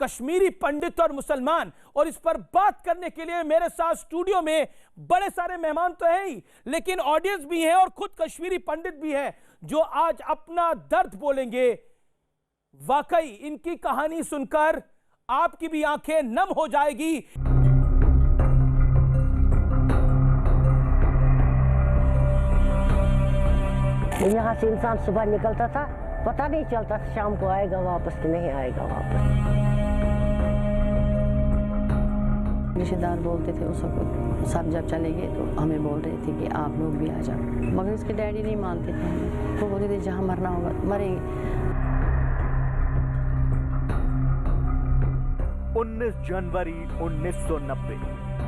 कश्मीरी पंडित और मुसलमान। और इस पर बात करने के लिए मेरे साथ स्टूडियो में बड़े सारे मेहमान तो हैं ही, लेकिन ऑडियंस भी है और खुद कश्मीरी पंडित भी है जो आज अपना दर्द बोलेंगे। वाकई इनकी कहानी सुनकर आपकी भी आंखें नम हो जाएगी। यहाँ से इंसान सुबह निकलता था, पता नहीं चलता था शाम को आएगा वापस कि नहीं आएगा वापस। रिश्तेदार बोलते थे उस वक्त, सब जब चले गए तो हमें बोल रहे थे कि आप लोग भी आ जाओ, मगर उसके डैडी नहीं मानते थे हमें। वो बोलते थे जहाँ मरना होगा मरेंगे। 19 जनवरी 1990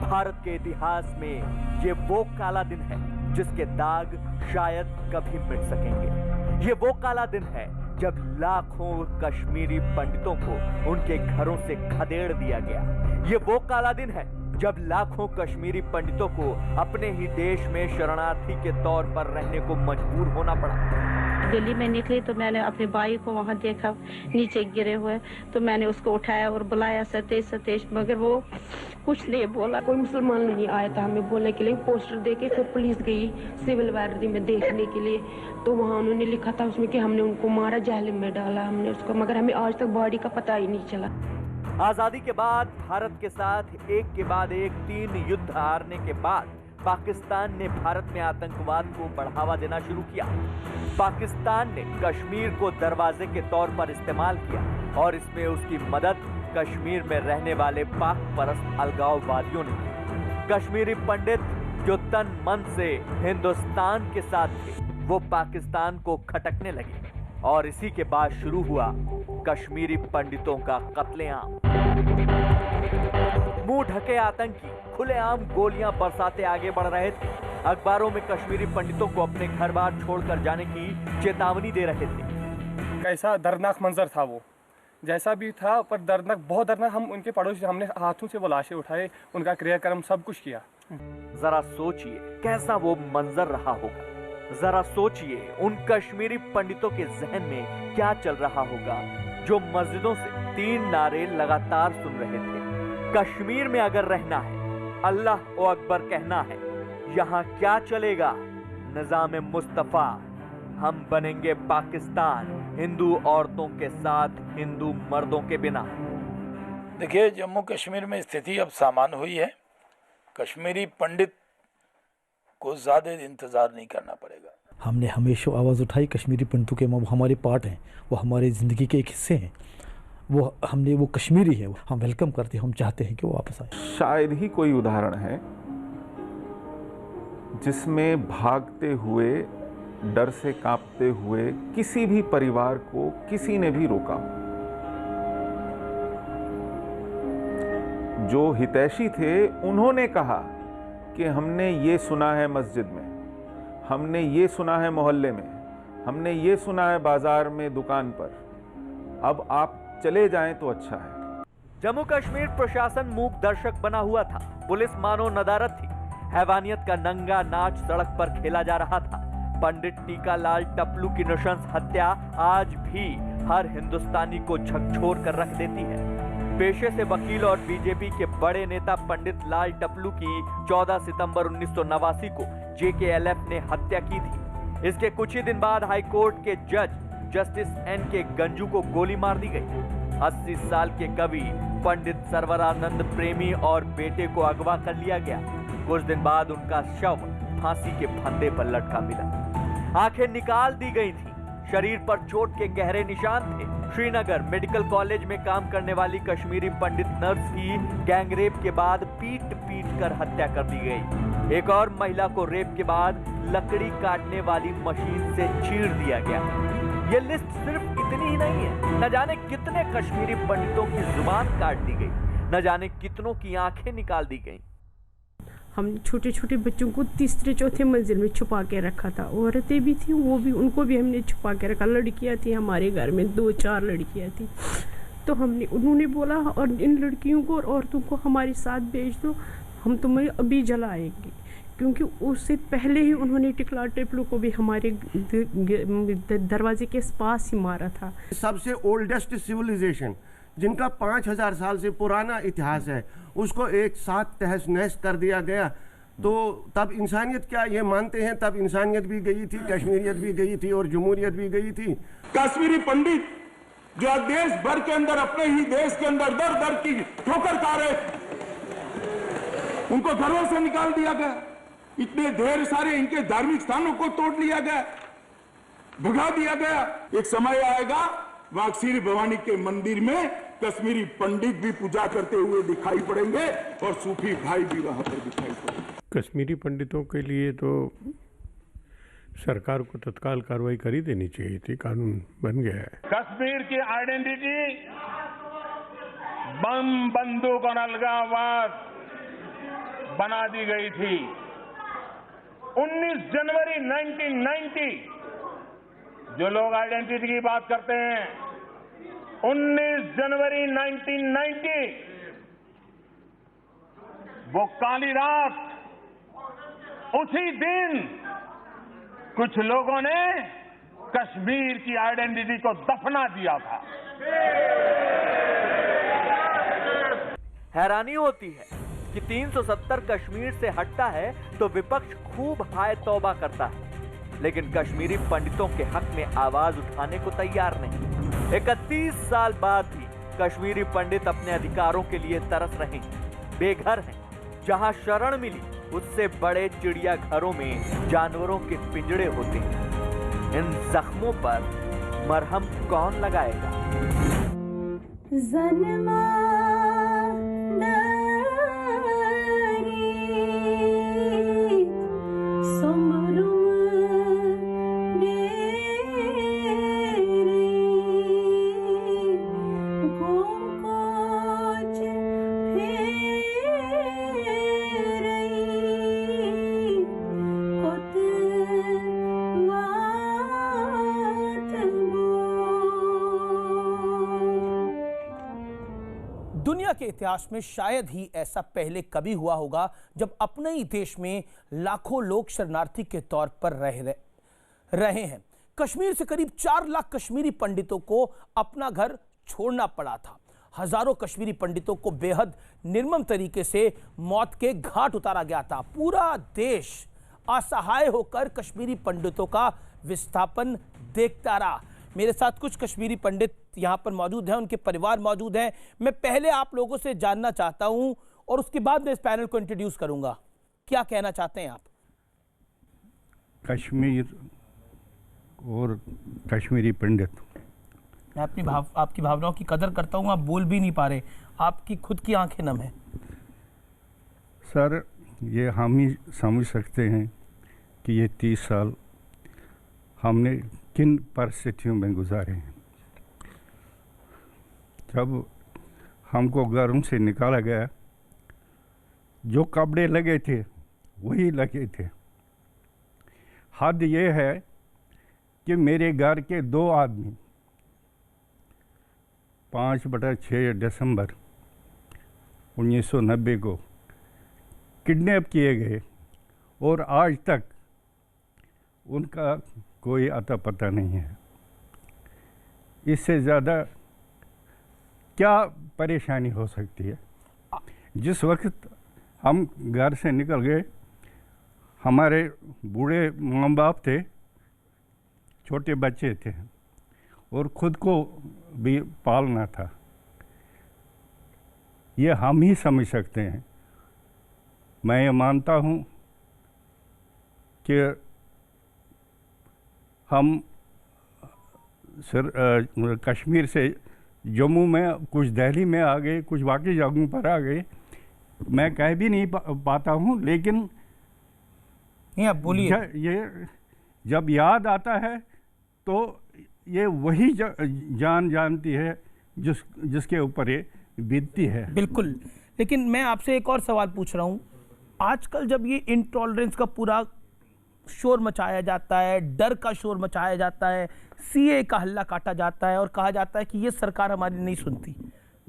भारत के इतिहास में ये वो काला दिन है जिसके दाग शायद कभी मिट सकेंगे। ये वो काला दिन है जब लाखों कश्मीरी पंडितों को उनके घरों से खदेड़ दिया गया। ये वो काला दिन है जब लाखों कश्मीरी पंडितों को अपने ही देश में शरणार्थी के तौर पर रहने को मजबूर होना पड़ा। दिल्ली में निकली तो मैंने अपने भाई को वहां देखा नीचे गिरे हुए, तो मैंने उसको उठाया और बुलाया, सतेश सतेश, मगर वो कुछ नहीं बोला। कोई मुसलमान नहीं आया था हमें बोलने के लिए। पोस्टर देके फिर पुलिस गई सिविल वार्डी में देखने के लिए, तो वहाँ उन्होंने लिखा था उसमें कि हमने उनको मारा, जहलम में डाला हमने उसको, मगर हमें आज तक बॉडी का पता ही नहीं चला। आजादी के बाद भारत के साथ एक के बाद एक 3 युद्ध हारने के बाद पाकिस्तान ने भारत में आतंकवाद को बढ़ावा देना शुरू किया। पाकिस्तान ने कश्मीर को दरवाजे के तौर पर इस्तेमाल किया और इसमें उसकी मदद कश्मीर में रहने वाले पाक परस्त अलगाववादियों ने की। कश्मीरी पंडित जो तन मन से हिंदुस्तान के साथ थे, वो पाकिस्तान को खटकने लगे और इसी के बाद शुरू हुआ कश्मीरी पंडितों का कत्लेआम। मुंह ढके आतंकी खुलेआम गोलियां बरसाते आगे बढ़ रहे थे। अखबारों में कश्मीरी पंडितों को अपने घर बार छोड़कर जाने की चेतावनी दे रहे थे। कैसा दर्दनाक मंजर था वो, जैसा भी था, पर दर्दनाक, बहुत दर्दनाक। हम उनके पड़ोसी, हमने हाथों से वो लाशें उठाए, उनका क्रियाक्रम सब कुछ किया। जरा सोचिए कैसा वो मंजर रहा होगा। जरा सोचिए उन कश्मीरी पंडितों के जहन में क्या चल रहा होगा जो मस्जिदों से 3 नारे लगातार सुन रहे थे। कश्मीर में अगर रहना है, अल्लाह ओ अकबर कहना है, यहाँ क्या चलेगा? निजाम मुस्तफा, हम बनेंगे पाकिस्तान, हिंदू औरतों के साथ हिंदू मर्दों के बिना। देखिए, जम्मू कश्मीर में स्थिति अब सामान्य हुई है। कश्मीरी पंडित को ज़्यादा इंतज़ार नहीं करना पड़ेगा। हमने हमेशा आवाज़ उठाई, कश्मीरी पंडितों के वो हमारे पार्ट हैं, वो हमारे ज़िंदगी के एक हिस्से हैं, वो कश्मीरी है, हम वेलकम करते हैं, हम चाहते हैं कि वो वापस आए। शायद ही कोई उदाहरण है जिसमें भागते हुए, डर से कांपते हुए किसी भी परिवार को किसी ने भी रोका। जो हितैषी थे उन्होंने कहा कि हमने ये सुना है मस्जिद में, हमने ये सुना है मोहल्ले में, हमने ये सुना है बाजार में, दुकान पर, अब आप चले जाएं तो अच्छा है। जम्मू कश्मीर प्रशासन मूक दर्शक बना हुआ था। पुलिस मानो नदारत थी। हैवानियत का नंगा नाच सड़क पर खेला जा रहा था। पंडित टीकालाल टपलू की नृशंस हत्या आज भी हर हिंदुस्तानी को झकझोर कर रख देती है। पेशे से वकील और बीजेपी के बड़े नेता पंडित लाल टपलू की 14 सितंबर 1989 को JKLF ने हत्या की थी। इसके कुछ ही दिन बाद हाईकोर्ट के जज जस्टिस NK गंजू को गोली मार दी गई। 80 साल के कवि पंडित सर्वरानंद प्रेमी और बेटे को अगवा कर लिया गया। कुछ दिन बाद उनका शव फांसी के फंदे पर लटका मिला। आंखें निकाल दी गई थी। शरीर पर चोट के गहरे निशान थे। श्रीनगर मेडिकल कॉलेज में काम करने वाली कश्मीरी पंडित नर्स की गैंगरेप के बाद पीट पीट कर हत्या कर दी गई। एक और महिला को रेप के बाद लकड़ी काटने वाली मशीन से चीर दिया गया। ये लिस्ट सिर्फ इतनी ही नहीं है। न जाने कितने कश्मीरी पंडितों की जुबान काट दी गई, न जाने कितनों की आंखें निकाल दी गई। हम छोटे छोटे बच्चों को तीसरे चौथे मंजिल में छुपा के रखा था। औरतें भी थी, वो भी, उनको भी हमने छुपा के रखा। लड़कियां थी हमारे घर में, 2-4 लड़कियां थी। तो उन्होंने बोला और इन लड़कियों को और औरतों को हमारे साथ भेज दो, हम तुम्हें अभी जलाएंगे। क्योंकि उससे पहले ही उन्होंने टिकला टेपलू को भी हमारे दरवाजे के पास ही मारा था। सबसे ओल्डेस्ट सिविलाइजेशन जिनका 5000 साल से पुराना इतिहास है, उसको एक साथ तहस नहस कर दिया गया। तो तब इंसानियत क्या ये मानते हैं, तब इंसानियत भी गई थी, कश्मीरियत भी गई थी और जमहूरियत भी गई थी। कश्मीरी पंडित जो आज देश भर के अंदर, अपने ही देश के अंदर दर दर की ठोकर खा रहे, उनको घरों से निकाल दिया गया। इतने ढेर सारे इनके धार्मिक स्थानों को तोड़ लिया गया, भगा दिया गया। एक समय आएगा वागसीरी भवानी के मंदिर में कश्मीरी पंडित भी पूजा करते हुए दिखाई पड़ेंगे और सूफी भाई भी वहां पर दिखाई पड़ेंगे। कश्मीरी पंडितों के लिए तो सरकार को तत्काल कार्रवाई कर ही देनी चाहिए थी, कानून बन गया है। कश्मीर की आइडेंटिटी बम बंदूक और अलगाववाद बना दी गई थी। 19 जनवरी 1990 जो लोग आइडेंटिटी की बात करते हैं, 19 जनवरी 1990 वो काली रात, उसी दिन कुछ लोगों ने कश्मीर की आइडेंटिटी को दफना दिया था। हैरानी होती है कि 370 कश्मीर से हटता है तो विपक्ष खूब हाय तौबा करता है, लेकिन कश्मीरी पंडितों के हक में आवाज उठाने को तैयार नहीं। 31 साल बाद भी कश्मीरी पंडित अपने अधिकारों के लिए तरस रहे हैं, बेघर हैं। जहां शरण मिली उससे बड़े चिड़ियाघरों में जानवरों के पिंजड़े होते हैं। इन जख्मों पर मरहम कौन लगाएगा? दुनिया के इतिहास में शायद ही ऐसा पहले कभी हुआ होगा जब अपने ही देश में लाखों लोग शरणार्थी के तौर पर रहे हैं। कश्मीर से करीब 4 लाख कश्मीरी पंडितों को अपना घर छोड़ना पड़ा था। हजारों कश्मीरी पंडितों को बेहद निर्मम तरीके से मौत के घाट उतारा गया था। पूरा देश असहाय होकर कश्मीरी पंडितों का विस्थापन देखता रहा। मेरे साथ कुछ कश्मीरी पंडित यहाँ पर मौजूद हैं, उनके परिवार मौजूद हैं। मैं पहले आप लोगों से जानना चाहता हूं और उसके बाद मैं इस पैनल को इंट्रोड्यूस करूंगा। क्या कहना चाहते हैं आप? कश्मीर और कश्मीरी पंडित, मैं आपकी भावनाओं की कदर करता हूं। आप बोल भी नहीं पा रहे, आपकी खुद की आंखें नम हैं। सर, ये हम ही समझ सकते हैं कि ये 30 साल हमने किन परिस्थितियों में गुजारे हैं। जब हमको घरों से निकाला गया, जो कपड़े लगे थे वही लगे थे। हद ये है कि मेरे घर के 2 आदमी 5/6 दिसंबर 1990 को किडनैप किए गए और आज तक उनका कोई अता पता नहीं है। इससे ज़्यादा क्या परेशानी हो सकती है? जिस वक्त हम घर से निकल गए, हमारे बूढ़े माँ बाप थे, छोटे बच्चे थे और खुद को भी पालना था। ये हम ही समझ सकते हैं। मैं ये मानता हूँ कि हम कश्मीर से जम्मू में, कुछ दिल्ली में आ गए, कुछ बाकी जगहों पर आ गए। मैं कह भी नहीं पाता हूँ, लेकिन आप बोलिए। ये जब याद आता है तो ये वही जान जानती है जिसके ऊपर ये बीतती है। बिल्कुल। लेकिन मैं आपसे एक और सवाल पूछ रहा हूँ। आजकल जब ये इंटॉलरेंस का पूरा शोर मचाया जाता है, डर का शोर मचाया जाता है, सीए का हल्ला काटा जाता है और कहा जाता है कि ये सरकार हमारी नहीं सुनती,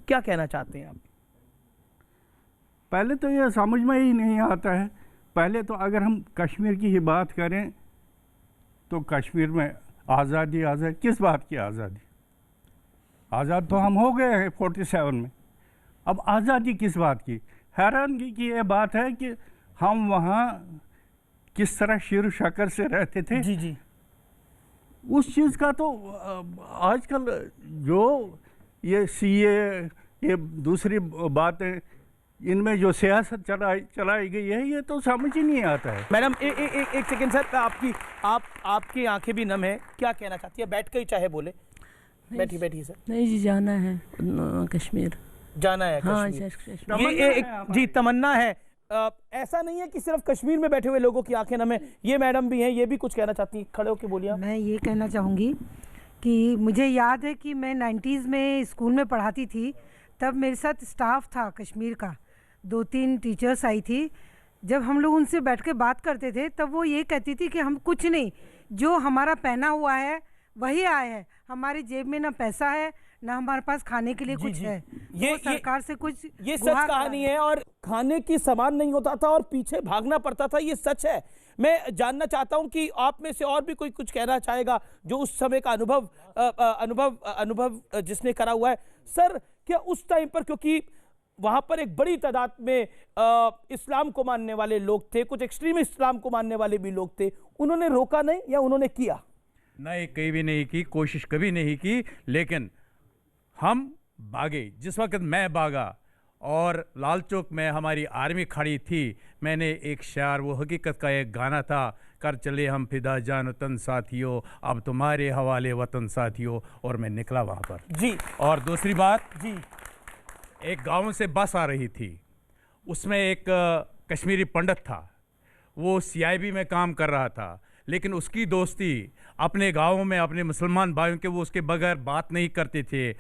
क्या कहना चाहते हैं आप? पहले तो ये समझ में ही नहीं आता है। पहले तो अगर हम कश्मीर की ही बात करें तो कश्मीर में आज़ादी किस बात की आज़ादी? आज़ाद तो हम हो गए हैं 47 में, अब आज़ादी किस बात की? हैरानगी की ये बात है कि हम वहाँ किस तरह शीर शक्कर से रहते थे। जी जी। उस चीज़ का तो आजकल जो ये सीए, ये दूसरी बातें, इनमें जो सियासत चलाई गई है, ये तो समझ ही नहीं आता है। मैडम एक सेकंड सर, आपकी आंखें भी नम है, क्या कहना चाहती है? बैठ कर ही चाहे बोले। बैठिए सर। नहीं जी, जाना है कश्मीर, जाना है कश्मीर। ये एक जी तमन्ना है। ऐसा नहीं है कि सिर्फ कश्मीर में बैठे हुए लोगों की आंखें नम है, ये मैडम भी हैं, ये भी कुछ कहना चाहती हैं। खड़े होकर बोलिए। मैं ये कहना चाहूँगी कि मुझे याद है कि मैं 90s में स्कूल में पढ़ाती थी, तब मेरे साथ स्टाफ था कश्मीर का, 2-3 टीचर्स आई थी। जब हम लोग उनसे बैठ के बात करते थे तब वो ये कहती थी कि हम कुछ नहीं, जो हमारा पहना हुआ है वही आए हैं, हमारी जेब में ना पैसा है ना हमारे पास खाने के लिए कुछ है। ये सरकार से कुछ, ये सच कहानी है। और खाने की सामान नहीं होता था और पीछे भागना पड़ता था, ये सच है। मैं जानना चाहता हूं कि आप में से और भी कोई कुछ कहना चाहेगा जो उस समय का अनुभव जिसने करा हुआ है। सर, क्या उस टाइम पर, क्योंकि वहां पर एक बड़ी तादाद में इस्लाम को मानने वाले लोग थे, कुछ एक्सट्रीम इस्लाम को मानने वाले भी लोग थे, उन्होंने रोका नहीं या उन्होंने किया नहीं? कहीं भी नहीं की, कोशिश कभी नहीं की, लेकिन हम भागे। जिस वक्त मैं भागा और लाल चौक में हमारी आर्मी खड़ी थी, मैंने एक शार, वो हकीकत का एक गाना था, कर चले हम फिदा जान वतन साथियों, अब तुम्हारे हवाले वतन साथियों, और मैं निकला वहाँ पर जी। और दूसरी बात जी, एक गांव से बस आ रही थी, उसमें एक कश्मीरी पंडित था, वो CIB में काम कर रहा था, लेकिन उसकी दोस्ती अपने गाँव में अपने मुसलमान भाइयों के, वो उसके बगैर बात नहीं करते थे।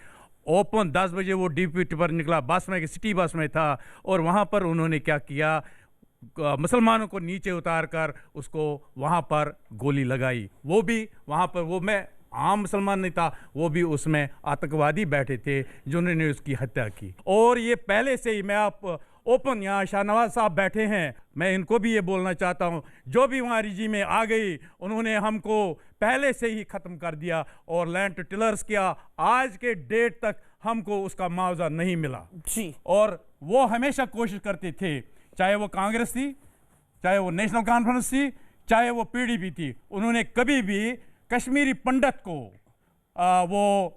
ओपन 10 बजे वो DP पर निकला, बस में, सिटी बस में था, और वहाँ पर उन्होंने क्या किया, मुसलमानों को नीचे उतार कर उसको वहाँ पर गोली लगाई। वो भी वहाँ पर, वो मैं आम मुसलमान नहीं था, वो भी उसमें आतंकवादी बैठे थे जिन्होंने उसकी हत्या की। और ये पहले से ही, मैं आप ओपन, यहाँ शाहनवाज साहब बैठे हैं, मैं इनको भी ये बोलना चाहता हूँ, जो भी वहाँ रिजी में आ गई, उन्होंने हमको पहले से ही ख़त्म कर दिया और लैंड टिलर्स किया। आज के डेट तक हमको उसका मुआवजा नहीं मिला जी। और वो हमेशा कोशिश करते थे, चाहे वो कांग्रेस थी, चाहे वो नेशनल कॉन्फ्रेंस थी, चाहे वो PDP थी, उन्होंने कभी भी कश्मीरी पंडित को वो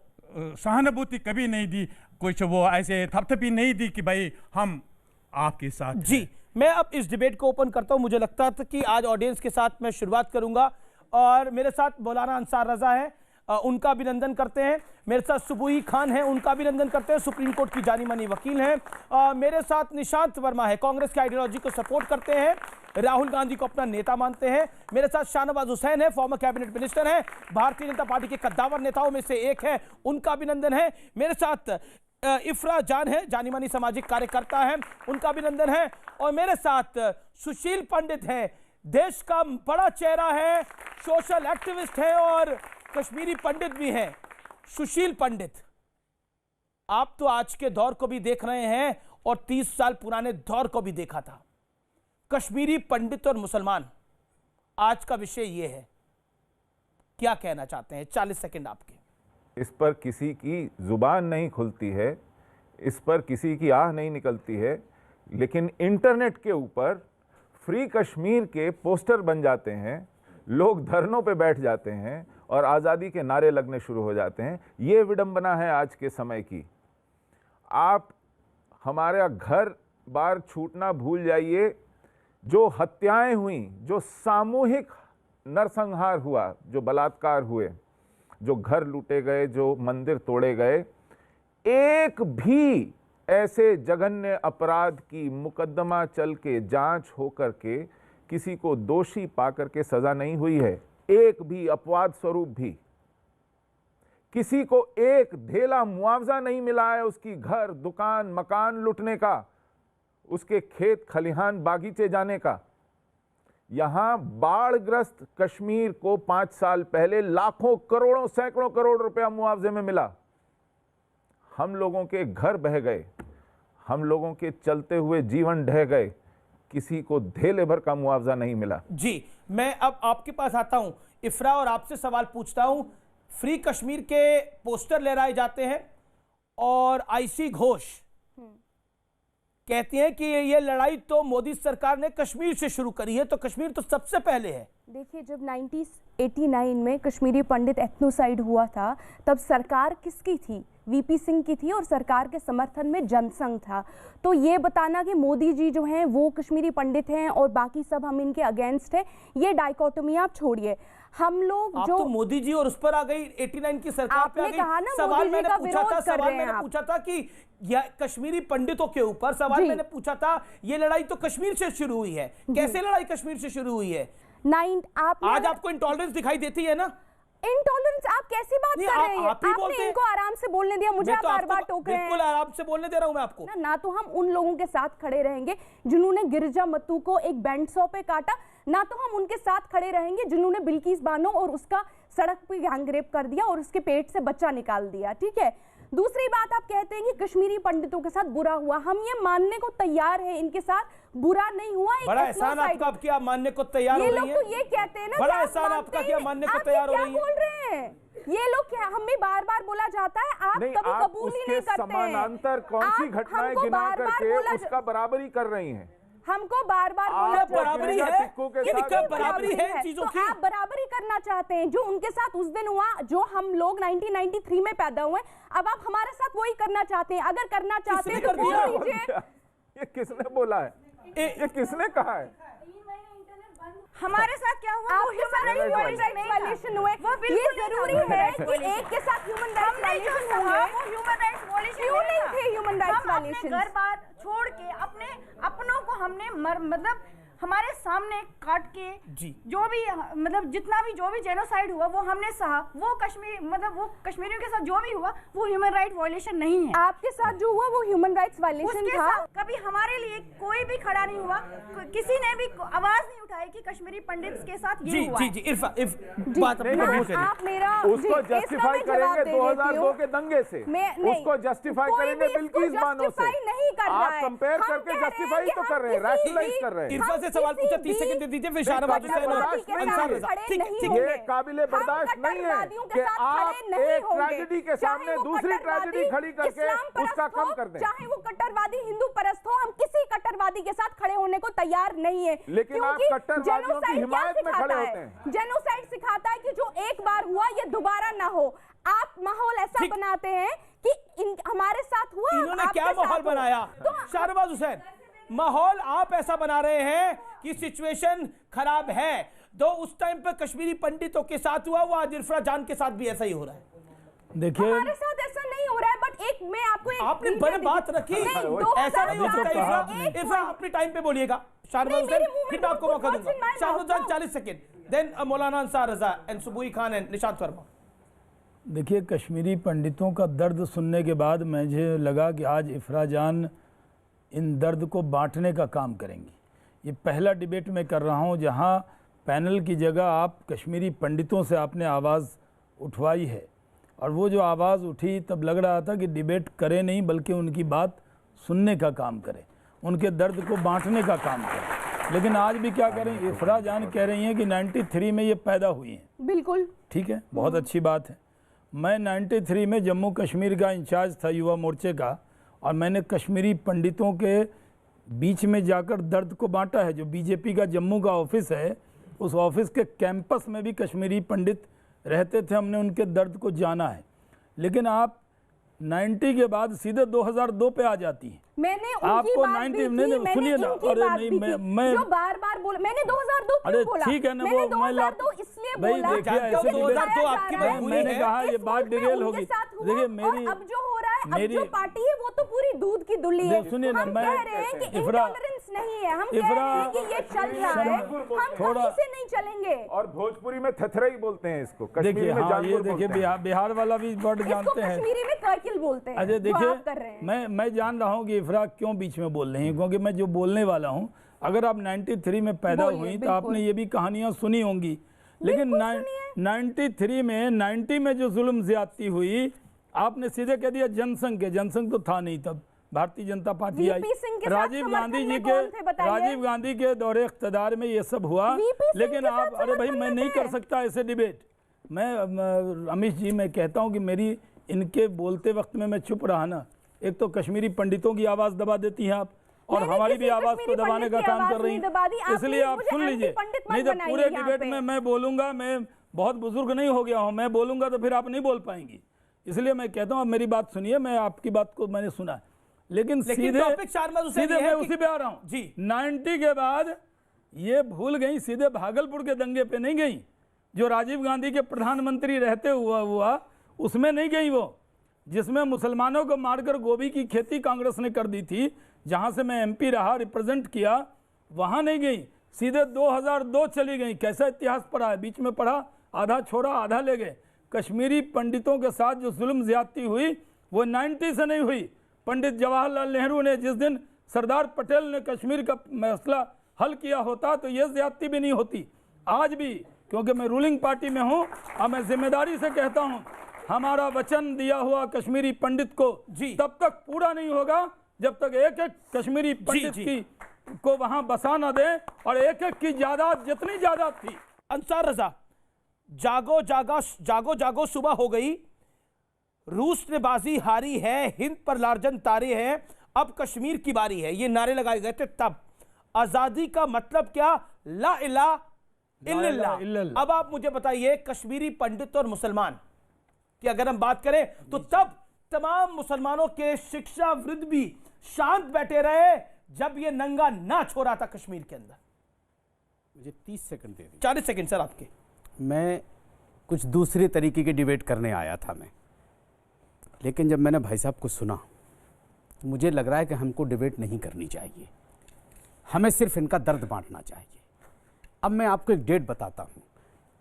सहानुभूति कभी नहीं दी, कुछ वो ऐसे थपथपी नहीं दी कि भाई हम आपके साथ जी। मैं अब इस डिबेट को ओपन करता हूं। मुझे लगता था कि आज ऑडियंस के साथ मैं शुरुआत करूंगा और मेरे साथ मौलाना अंसार रजा है, उनका अभिनंदन करते हैं। मेरे साथ सुबुही खान है, उनका अभिनंदन करते हैं, सुप्रीम कोर्ट की जानी मानी वकील हैं। मेरे साथ निशांत वर्मा है, कांग्रेस की आइडियोलॉजी को सपोर्ट करते हैं, राहुल गांधी को अपना नेता मानते हैं। मेरे साथ शाहनवाज हुसैन है, फॉर्मर कैबिनेट मिनिस्टर हैं, भारतीय जनता पार्टी के कद्दावर नेताओं में से एक है, उनका अभिनंदन है। मेरे साथ इफ्रा जान है, जानी मानी सामाजिक कार्यकर्ता है, उनका अभिनंदन है। और मेरे साथ सुशील पंडित है, देश का बड़ा चेहरा है, सोशल एक्टिविस्ट है और कश्मीरी पंडित भी हैं। सुशील पंडित, आप तो आज के दौर को भी देख रहे हैं और 30 साल पुराने दौर को भी देखा था। कश्मीरी पंडित और मुसलमान, आज का विषय यह है, क्या कहना चाहते हैं? 40 सेकंड आपके। इस पर किसी की जुबान नहीं खुलती है, इस पर किसी की आह नहीं निकलती है, लेकिन इंटरनेट के ऊपर फ्री कश्मीर के पोस्टर बन जाते हैं, लोग धरनों पे बैठ जाते हैं और आज़ादी के नारे लगने शुरू हो जाते हैं। ये विडंबना है आज के समय की। आप हमारा घर बार छूटना भूल जाइए, जो हत्याएं हुई, जो सामूहिक नरसंहार हुआ, जो बलात्कार हुए, जो घर लूटे गए, जो मंदिर तोड़े गए, एक भी ऐसे जघन्य अपराध की मुकदमा चल के जांच होकर के किसी को दोषी पाकर के सजा नहीं हुई है। एक भी अपवाद स्वरूप भी किसी को एक ढेला मुआवजा नहीं मिला है उसकी घर, दुकान, मकान लूटने का, उसके खेत खलिहान बागीचे जाने का। यहां बाढ़ग्रस्त कश्मीर को 5 साल पहले लाखों, करोड़ों, सैकड़ों करोड़ रुपया मुआवजे में मिला। हम लोगों के घर बह गए, हम लोगों के चलते हुए जीवन ढह गए, किसी को धेले भर का मुआवजा नहीं मिला। जी, मैं अब आपके पास आता हूं इफ्रा और आपसे सवाल पूछता हूं। फ्री कश्मीर के पोस्टर लहराए जाते हैं, और आईसी घोष कहती हैं कि ये लड़ाई तो मोदी सरकार ने कश्मीर से शुरू करी है, तो कश्मीर तो सबसे पहले है। देखिए, जब 1989 में कश्मीरी पंडित एथनोसाइड हुआ था, तब सरकार किसकी थी? वीपी सिंह की थी, और सरकार के समर्थन में जनसंघ था। तो ये बताना कि मोदी जी जो हैं वो कश्मीरी पंडित हैं और बाकी सब हम इनके अगेंस्ट है, ये डाइकोटोमी आप छोड़िए। हम लोग आप जो तो मोदी जी और उस पर आ गई, 89 की सरकार पे आ गई। कहा ना, सवाल मैंने मोदी पूछा था कि यह कश्मीरी पंडितों के ऊपर सवाल मैंने पूछा था, ये लड़ाई तो कश्मीर से शुरू हुई है। कैसे लड़ाई कश्मीर से शुरू हुई है? आज आपको इंटॉलरेंस दिखाई देती है ना? इंटॉलरेंस आप कैसी बात कर रहे हैं? आपने इनको आराम से बोलने दिया, मुझे आप बार-बार टोक रहे हैं। बिल्कुल आराम से बोलने दे रहा हूं मैं आपको। ना तो हम उन लोगों के साथ खड़े रहेंगे जिन्होंने गिरजा मत्तू को एक बैंड सौ पे काटा, ना तो हम उनके साथ खड़े रहेंगे जिन्होंने बिल्किस बानो और उसका सड़क पे गैंगरेप कर दिया और उसके पेट से बच्चा निकाल दिया। ठीक है, दूसरी बात, आप कहते हैं कि कश्मीरी पंडितों के साथ बुरा हुआ। हम ये मानने को तैयार हैं, इनके साथ बुरा नहीं हुआ। बड़ा एहसान आपका अब क्या मानने को तैयार हो रही है? ये लोग तो ये कहते हैं ना, बड़ा एहसान आपका क्या मानने को तैयार हो रही है? बोल रहे हैं ये लोग, क्या हमें बार बार बोला जाता है, आप कभी कबूल ही नहीं करते हैं। समानांतर कौन सी घटनाएं गिना करके उसका बराबरी कर रही हैं? हमको बार बार बोला बराबरी है चीजों की। आप बराबरी करना चाहते हैं जो उनके साथ उस दिन हुआ, जो हम लोग 1993 में पैदा हुए, अब आप हमारे साथ वही करना चाहते हैं। अगर करना चाहते हैं तो बोल दीजिए। ये किसने बोला है? ये किसने कहा है? हमारे साथ क्या हुआ? वो ह्यूमन राइट्स वायलेशन हुए। ये जरूरी है कि एक के साथ ह्यूमन राइट्स वायलेशन हुआ। वो ह्यूमन राइट्स वायलेशन क्यों नहीं थे? ह्यूमन राइट्स वायलेशन घर बार छोड़ के अपने अपनों को हमने मतलब हमारे सामने काट के जो भी मतलब जितना भी जो भी जेनोसाइड हुआ वो हमने सहा। वो कश्मीर मतलब वो कश्मीरियों के साथ जो भी हुआ वो ह्यूमन राइट वायलेशन नहीं है। आपके साथ जो हुआ वो ह्यूमन राइट्स वायलेशन था। कभी हमारे लिए कोई भी खड़ा नहीं हुआ, किसी ने भी आवाज नहीं उठाई कि कश्मीरी पंडित के साथ ये हुआ। जी बात आप मेरा उसको जस्टिफाई करेंगे 2002 के दंगे से, उसको जस्टिफाई करेंगे बिल्किस बानो से। आप कंपेयर करके जस्टिफाई तो कर रहे हैं, रैशनलाइज कर रहे हैं। से सवाल पूछा, 30 सेकंड दे दीजिए, फिर शाहनवाज हुसैन और अंसार रजा। ये काबिले बर्दाश्त नहीं है कि आप एक ट्रेजेडी के सामने दूसरी ट्रेजेडी खड़ी करके उसका कम कर दें। चाहे वो कट्टरवादी हिंदू परस्त हो, हम किसी कट्टरवादी के साथ खड़े होने को तैयार नहीं है। लेकिन आप कट्टरवादियों की हिमायत में खड़े होते हैं। जेनोसाइड सिखाता है कि जो एक बार हुआ ये दोबारा ना हो। आप माहौल ऐसा बनाते हैं कि हमारे साथ हुआ। इन्होंने क्या माहौल बनाया? शाहनवाज हुसैन, माहौल आप ऐसा बना रहे हैं कि सिचुएशन खराब है। तो उस टाइम पे कश्मीरी पंडितों के साथ हुआ, वो आज इरफा जान के साथ भी ऐसा ही हो रहा है। देखिए, हमारे साथ ऐसा नहीं हो रहा है, बट एक मैं आपको आपने बड़े बात रखी, ऐसा नहीं हो सकता। इरफा अपने टाइम पे बोलिएगा। शाहनवाज हुसैन, फिर आपको मौका दूंगा। Shahnawaz Hussain 40 second, then Maulana Ansar Raza and सुबुई Khan and Nishant Verma. देखिए, कश्मीरी पंडितों का दर्द सुनने के बाद मुझे लगा कि आज इरफा जान इन दर्द को बांटने का काम करेंगी। ये पहला डिबेट मैं कर रहा हूँ जहाँ पैनल की जगह आप कश्मीरी पंडितों से आपने आवाज़ उठवाई है, और वो जो आवाज़ उठी तब लग रहा था कि डिबेट करें नहीं बल्कि उनकी बात सुनने का काम करें, उनके दर्द को बांटने का काम करें। लेकिन आज भी क्या करें, इरफा जान कह रही हैं कि 93 में ये पैदा हुई हैं। बिल्कुल ठीक है, बहुत अच्छी बात है। मैं 93 में जम्मू कश्मीर का इंचार्ज था युवा मोर्चे का, और मैंने कश्मीरी पंडितों के बीच में जाकर दर्द को बांटा है। जो बीजेपी का जम्मू का ऑफिस है, उस ऑफिस के कैंपस में भी कश्मीरी पंडित रहते थे, हमने उनके दर्द को जाना है। लेकिन आप 90 के बाद सीधे 2002 पे आ जाती हैं। मैंने आपको 90 नहीं सुनिए ना, अरे नहीं मैं जो बार-बार बोला, मैंने 2002 क्यों बोला? ठीक है ना, वो मैं 2002 इसलिए भाई बोला। देखिए ऐसे 2002 आपकी मजबूरी है। मैंने कहा ये बात डिटेल होगी। देखिए मेरी अब जो हो रहा है, अब जो पार्टी है वो तो पूरी दूध की दुल्ली है। सुनिए ना, मैं कह रहे हैं कि इंटॉलरेंस नहीं है, हम कह रहे हैं कि ये चल रहा है, हम कहीं से नहीं चलेंगे। और भोजपुरी में थथरई बोलते हैं इसको। देखिए हाँ, ये देखिए बिहार वाला भी वर्ड जानते हैं, कश्मीरी में काकिल बोलते हैं। अजय देखिए, मैं जान रहा हूँ कि इफरा क्यों बीच में बोल रही हैं, क्योंकि मैं जो बोलने वाला हूँ, अगर आप 93 में पैदा हुई तो आपने ये भी कहानियां सुनी होंगी। लेकिन 93 में 90 में जो जुल्म ज्यादती हुई, आपने सीधे कह दिया जनसंघ के। जनसंघ तो था नहीं तब, भारतीय जनता पार्टी आई। राजीव गांधी के दौरे इख्तियार में ये सब हुआ। लेकिन आप, अरे भाई मैं नहीं कर सकता ऐसे डिबेट। मैं अमित जी, मैं कहता हूँ कि मेरी इनके बोलते वक्त में मैं चुप रहा ना, एक तो कश्मीरी पंडितों की आवाज दबा देती हैं आप, और हमारी भी आवाज को दबाने का काम कर रही हैं। इसलिए आप सुन लीजिए, नहीं तो पूरे डिबेट में मैं बोलूंगा, मैं बहुत बुजुर्ग नहीं हो गया हूं, मैं बोलूंगा तो फिर आप नहीं बोल पाएंगी। इसलिए मैं कहता हूं आप मेरी बात सुनिए, मैं आपकी बात को मैंने सुना, लेकिन सीधे मैं उसी पे आ रहा हूं जी। 90 के बाद ये भूल गई, सीधे भागलपुर के दंगे पे नहीं गई, जो राजीव गांधी के प्रधानमंत्री रहते हुआ उसमें नहीं गई, वो जिसमें मुसलमानों को मारकर गोभी की खेती कांग्रेस ने कर दी थी, जहां से मैं एमपी रहा, रिप्रेजेंट किया, वहां नहीं गई, सीधे 2002 चली गई। कैसा इतिहास पढ़ा है, बीच में पढ़ा, आधा छोड़ा आधा ले गए। कश्मीरी पंडितों के साथ जो जुल्म ज्यादती हुई वो 90 से नहीं हुई। पंडित जवाहरलाल नेहरू ने जिस दिन सरदार पटेल ने कश्मीर का मसला हल किया होता तो ये ज्यादती भी नहीं होती। आज भी क्योंकि मैं रूलिंग पार्टी में हूं और मैं जिम्मेदारी से कहता हूं, हमारा वचन दिया हुआ कश्मीरी पंडित को तब तक पूरा नहीं होगा जब तक एक एक कश्मीरी पंडित को वहां बसा न दे, और एक एक की जायदाद जितनी जायदाद थी। अंसार रजा, जागो जागो जागो जागो, सुबह हो गई, रूस ने बाजी हारी है, हिंद पर लार्जन तारे हैं, अब कश्मीर की बारी है, ये नारे लगाए गए थे तब। आजादी का मतलब क्या? ला इलाहा इल्लल्लाह। अब आप मुझे बताइए, कश्मीरी पंडित और मुसलमान की अगर हम बात करें तो तब तमाम मुसलमानों के शिक्षा वृद्ध भी शांत बैठे रहे जब ये नंगा नाच हो रहा था कश्मीर के अंदर। मुझे 30 सेकंड दे दीजिए। 40 सेकंड सर आपके। मैं कुछ दूसरे तरीके की डिबेट करने आया था मैं, लेकिन जब मैंने भाई साहब को सुना तो मुझे लग रहा है कि हमको डिबेट नहीं करनी चाहिए, हमें सिर्फ इनका दर्द बांटना चाहिए। अब मैं आपको एक डेट बताता हूँ,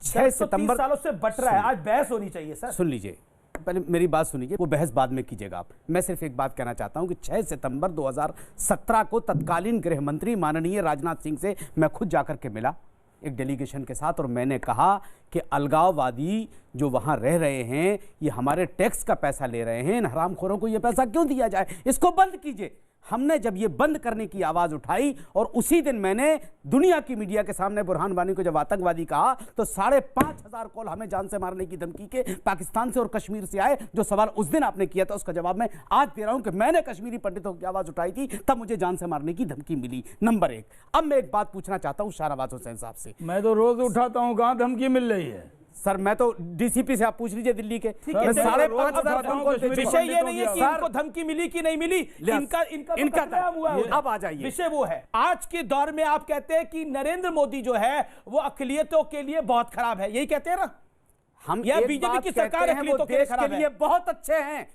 6 सितंबर सालों से बट रहा है, आज बहस होनी चाहिए सर। सुन लीजिए, पहले मेरी बात सुनिए, वो बहस बाद में कीजिएगा आप। मैं सिर्फ एक बात कहना चाहता हूं कि 6 सितंबर 2017 को तत्कालीन गृह मंत्री माननीय राजनाथ सिंह से मैं खुद जाकर के मिला एक डेलीगेशन के साथ, और मैंने कहा कि अलगाववादी जो वहां रह रहे हैं ये हमारे टैक्स का पैसा ले रहे हैं, इन हरामखोरों को ये पैसा क्यों दिया जाए, इसको बंद कीजिए। हमने जब ये बंद करने की आवाज उठाई और उसी दिन मैंने दुनिया की मीडिया के सामने बुरहान वानी को जब आतंकवादी कहा तो 5,500 कॉल हमें जान से मारने की धमकी के पाकिस्तान से और कश्मीर से आए। जो सवाल उस दिन आपने किया था उसका जवाब मैं आज दे रहा हूं कि मैंने कश्मीरी पंडितों की आवाज उठाई थी, तब मुझे जान से मारने की धमकी मिली। नंबर 1। अब मैं एक बात पूछना चाहता हूं शाहनवाज हुसैन साहब से। मैं तो रोज उठाता हूं, कहां धमकी मिल रही है सर? मैं तो डीसीपी से आप पूछ लीजिए दिल्ली के। 5,500 विषय ये नहीं है कि इनको धमकी मिली कि नहीं मिली, इनका हुआ है। अब आ जाइए, विषय वो है। आज के दौर में आप कहते हैं कि नरेंद्र मोदी जो है वो अक़लियतों के लिए बहुत खराब है, यही कहते हैं ना हम? या बीजेपी की सरकार अक़लियतों के लिए बहुत अच्छे हैं,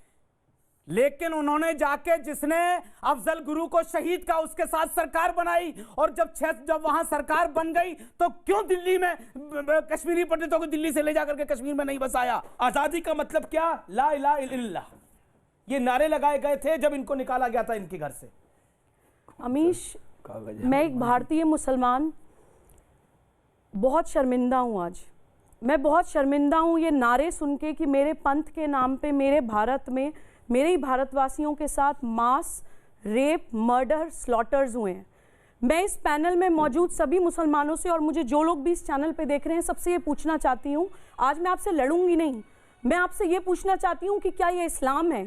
लेकिन उन्होंने जाके जिसने अफजल गुरु को शहीद का उसके साथ सरकार बनाई, और जब वहां सरकार बन गई तो क्यों दिल्ली में कश्मीरी पंडितों को दिल्ली से ले जाकर के कश्मीर में नहीं बसाया? आजादी का मतलब क्या? ला इलाहा इल्लल्लाह, ये नारे लगाए गए थे जब इनको निकाला गया था इनके घर से। अमीश, मैं एक भारतीय मुसलमान बहुत शर्मिंदा हूँ आज, मैं बहुत शर्मिंदा हूँ ये नारे सुन के कि मेरे पंथ के नाम पे मेरे भारत में मेरे ही भारतवासियों के साथ मास रेप, मर्डर, स्लॉटर्स हुए हैं। मैं इस पैनल में मौजूद सभी मुसलमानों से और मुझे जो लोग भी इस चैनल पे देख रहे हैं सबसे ये पूछना चाहती हूँ, आज मैं आपसे लड़ूंगी नहीं, मैं आपसे ये पूछना चाहती हूँ कि क्या ये इस्लाम है?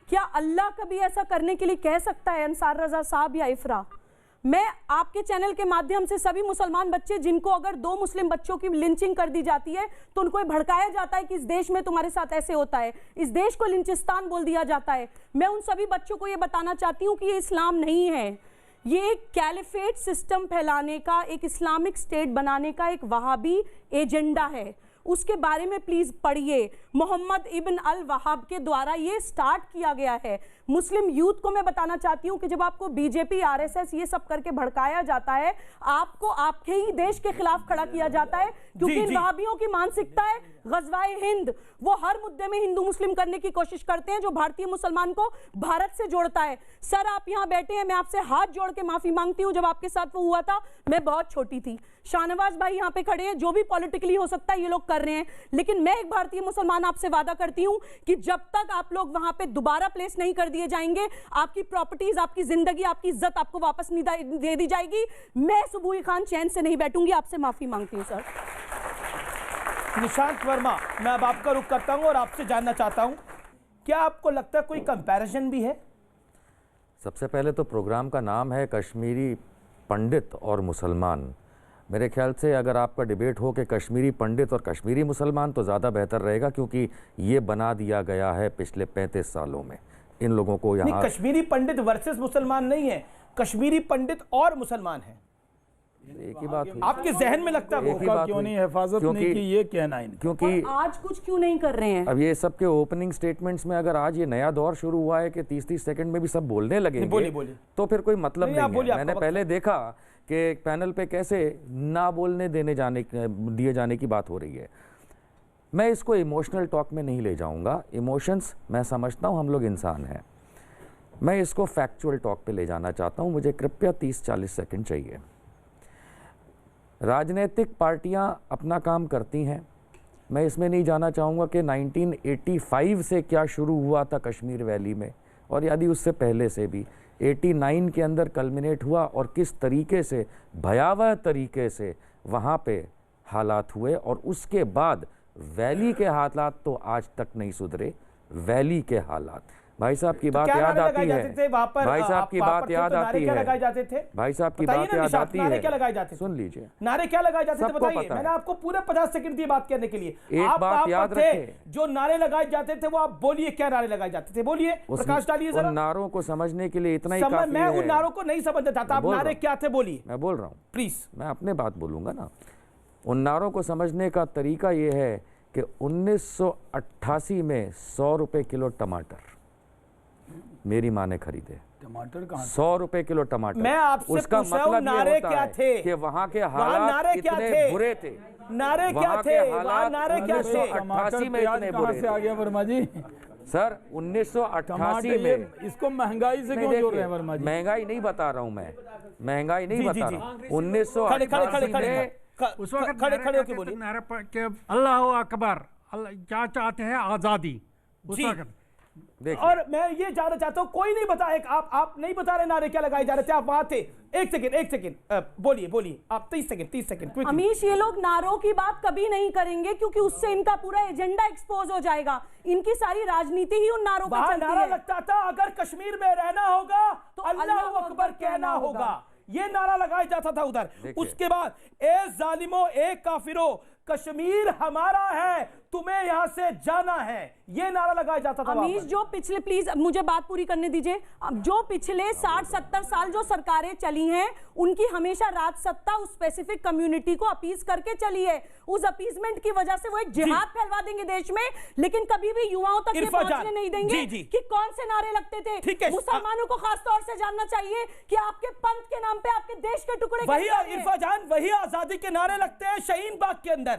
क्या अल्लाह कभी ऐसा करने के लिए कह सकता है? अंसार रजा साहब या इफ्रा, मैं आपके चैनल के माध्यम से सभी मुसलमान बच्चे जिनको अगर 2 मुस्लिम बच्चों की लिंचिंग कर दी जाती है तो उनको भड़काया जाता है कि इस देश में तुम्हारे साथ ऐसे होता है, इस देश को लिंचिस्तान बोल दिया जाता है, मैं उन सभी बच्चों को ये बताना चाहती हूँ कि ये इस्लाम नहीं है, ये एक कैलिफेट सिस्टम फैलाने का, एक इस्लामिक स्टेट बनाने का एक वहाबी एजेंडा है। उसके बारे में प्लीज पढ़िए। मोहम्मद इब्न अल वहाब के द्वारा ये स्टार्ट किया गया है। मुस्लिम यूथ को मैं बताना चाहती हूँ कि जब आपको बीजेपी, आरएसएस ये सब करके भड़काया जाता है, आपको आपके ही देश के खिलाफ खड़ा किया जाता है, क्योंकि इन वहाबियों की मानसिकता है गजवाए हिंद, वो हर मुद्दे में हिंदू मुस्लिम करने की कोशिश करते हैं जो भारतीय मुसलमान को भारत से जोड़ता है। सर आप यहाँ बैठे हैं, मैं आपसे हाथ जोड़ के माफी मांगती हूँ, जब आपके साथ वो हुआ था मैं बहुत छोटी थी। शाहनवाज भाई यहाँ पे खड़े हैं, जो भी पॉलिटिकली हो सकता है ये लोग कर रहे हैं, लेकिन मैं एक भारतीय मुसलमान आपसे वादा करती हूँ कि जब तक आप लोग वहां पे दोबारा प्लेस नहीं कर दिए जाएंगे, आपकी प्रॉपर्टीज, आपकी जिंदगी, आपकी इज्जत आपको वापस नहीं दे दी जाएगी। मैं सुबूही खान चैन से नहीं बैठूंगी। आपसे माफी मांगती हूँ सर। निशांत वर्मा, मैं अब आपका रुख करता हूं और आपसे जानना चाहता हूं क्या आपको लगता है कोई कंपैरिजन भी है? सबसे पहले तो प्रोग्राम का नाम है कश्मीरी पंडित और मुसलमान। मेरे ख्याल से अगर आपका डिबेट हो कि कश्मीरी पंडित और कश्मीरी मुसलमान तो ज़्यादा बेहतर रहेगा, क्योंकि ये बना दिया गया है पिछले 35 सालों में इन लोगों को यहाँ। कश्मीरी पंडित वर्सेस मुसलमान नहीं है, कश्मीरी पंडित और मुसलमान है, एक ही बात। आपके जहन में लगता है क्यों नहीं हिफाजत नहीं की, ये कहना है क्योंकि आज कुछ क्यों नहीं कर रहे हैं? अब ये सब के ओपनिंग स्टेटमेंट्स में अगर आज ये नया दौर शुरू हुआ है कि 30-30 सेकंड में भी सब बोलने लगेंगे, तो फिर कोई मतलब नहीं है। मैंने पहले देखा कि पैनल पे कैसे ना बोलने दिए जाने की बात हो रही है। मैं इसको इमोशनल टॉक में नहीं ले जाऊंगा। इमोशंस मैं समझता हूं, हम लोग इंसान हैं। मैं इसको फैक्चुअल टॉक पे ले जाना चाहता हूं। मुझे कृपया 30-40 सेकंड चाहिए। राजनीतिक पार्टियां अपना काम करती हैं। मैं इसमें नहीं जाना चाहूँगा कि 1985 से क्या शुरू हुआ था कश्मीर वैली में, और यदि उससे पहले से भी 89 के अंदर कल्मिनेट हुआ, और किस तरीके से भयावह तरीके से वहाँ पे हालात हुए, और उसके बाद वैली के हालात तो आज तक नहीं सुधरे। वैली के हालात, भाई साहब की बात याद आती है, भाई साहब की बात याद आती है, भाई साहब की बात याद आती है। सुन लीजिए, नारे क्या लगाए जाते थे बताइए। मैंने आपको पूरे 50 सेकंड दिए बात करने के लिए। एक बात याद रखें, जो नारे लगाए जाते थे वो आप बोलिए, क्या नारे लगाए जाते थे, बोलिए, प्रकाश डालिए जरा। उन नारों को समझने के लिए इतना ही काफी है। मैं उन नारों को नहीं समझना चाहता, आप नारे क्या थे बोलिए। मैं बोल रहा हूँ, प्लीज, मैं अपने बात बोलूंगा ना। उन नारों को समझने का तरीका ये है कि 1988 में 100 रुपए किलो टमाटर मेरी माँ ने खरीदे। टमाटर कहाँ? 100 रुपए किलो टमाटर। मैं आपसे उसका मतलब नारे क्या थे कि वहाँ के हालात इतने बुरे थे। नारे क्या थे? नारे क्या थे? 1988 में इतने बुरे से आ गया वर्मा जी? सर 1988 में। इसको महंगाई से क्यों जोड़ रहे हैं वर्मा जी? महंगाई नहीं बता रहा हूँ मैं, महंगाई नहीं बता रहा हूँ। 1988 में उस वक्त खड़े होके बोलिए, अल्लाह अकबर, क्या चाहते हैं? आजादी। उस वक्त और मैं ये जानना चाहता हूं, कोई नहीं बता, आप नहीं बता रहे नारे क्या लगाए जा रहे थे, आप वहां थे। एक सेकंड बोलिए आप 30 सेकंड। अमीश, ये लोग नारों की बात कभी नहीं करेंगे, क्योंकि उससे इनका पूरा एजेंडा एक्सपोज हो जाएगा। इनकी सारी राजनीति ही उन नारों पर चलती है। नारा लगता था, अगर कश्मीर में रहना होगा तो अल्लाह अकबर कहना होगा, ये नारा लगाया जाता था उधर। उसके बाद ए जालिमो, ए काफिरो, कश्मीर हमारा है, तुम्हें यहां से जाना है, ये नारा लगाया जाता था। अमीश, जो पिछले, प्लीज मुझे बात पूरी करने दीजिए। अब जो पिछले 60-70 साल जो सरकारें चली हैं, उनकी हमेशा राज सत्ता उस स्पेसिफिक कम्युनिटी को अपीज करके चली है। उस अपीजमेंट की वजह से वो एक जिहाद फैलवा देंगे देश में, लेकिन कभी भी युवाओं तक ये पहुंचने नहीं देंगे कि कौन से नारे लगते थे। मुसलमानों को खासतौर से जानना चाहिए कि आपके पंथ के नाम पे आपके देश के टुकड़े, वही इरफा जान, वही आजादी के नारे लगते हैं शाहीन बाग के अंदर।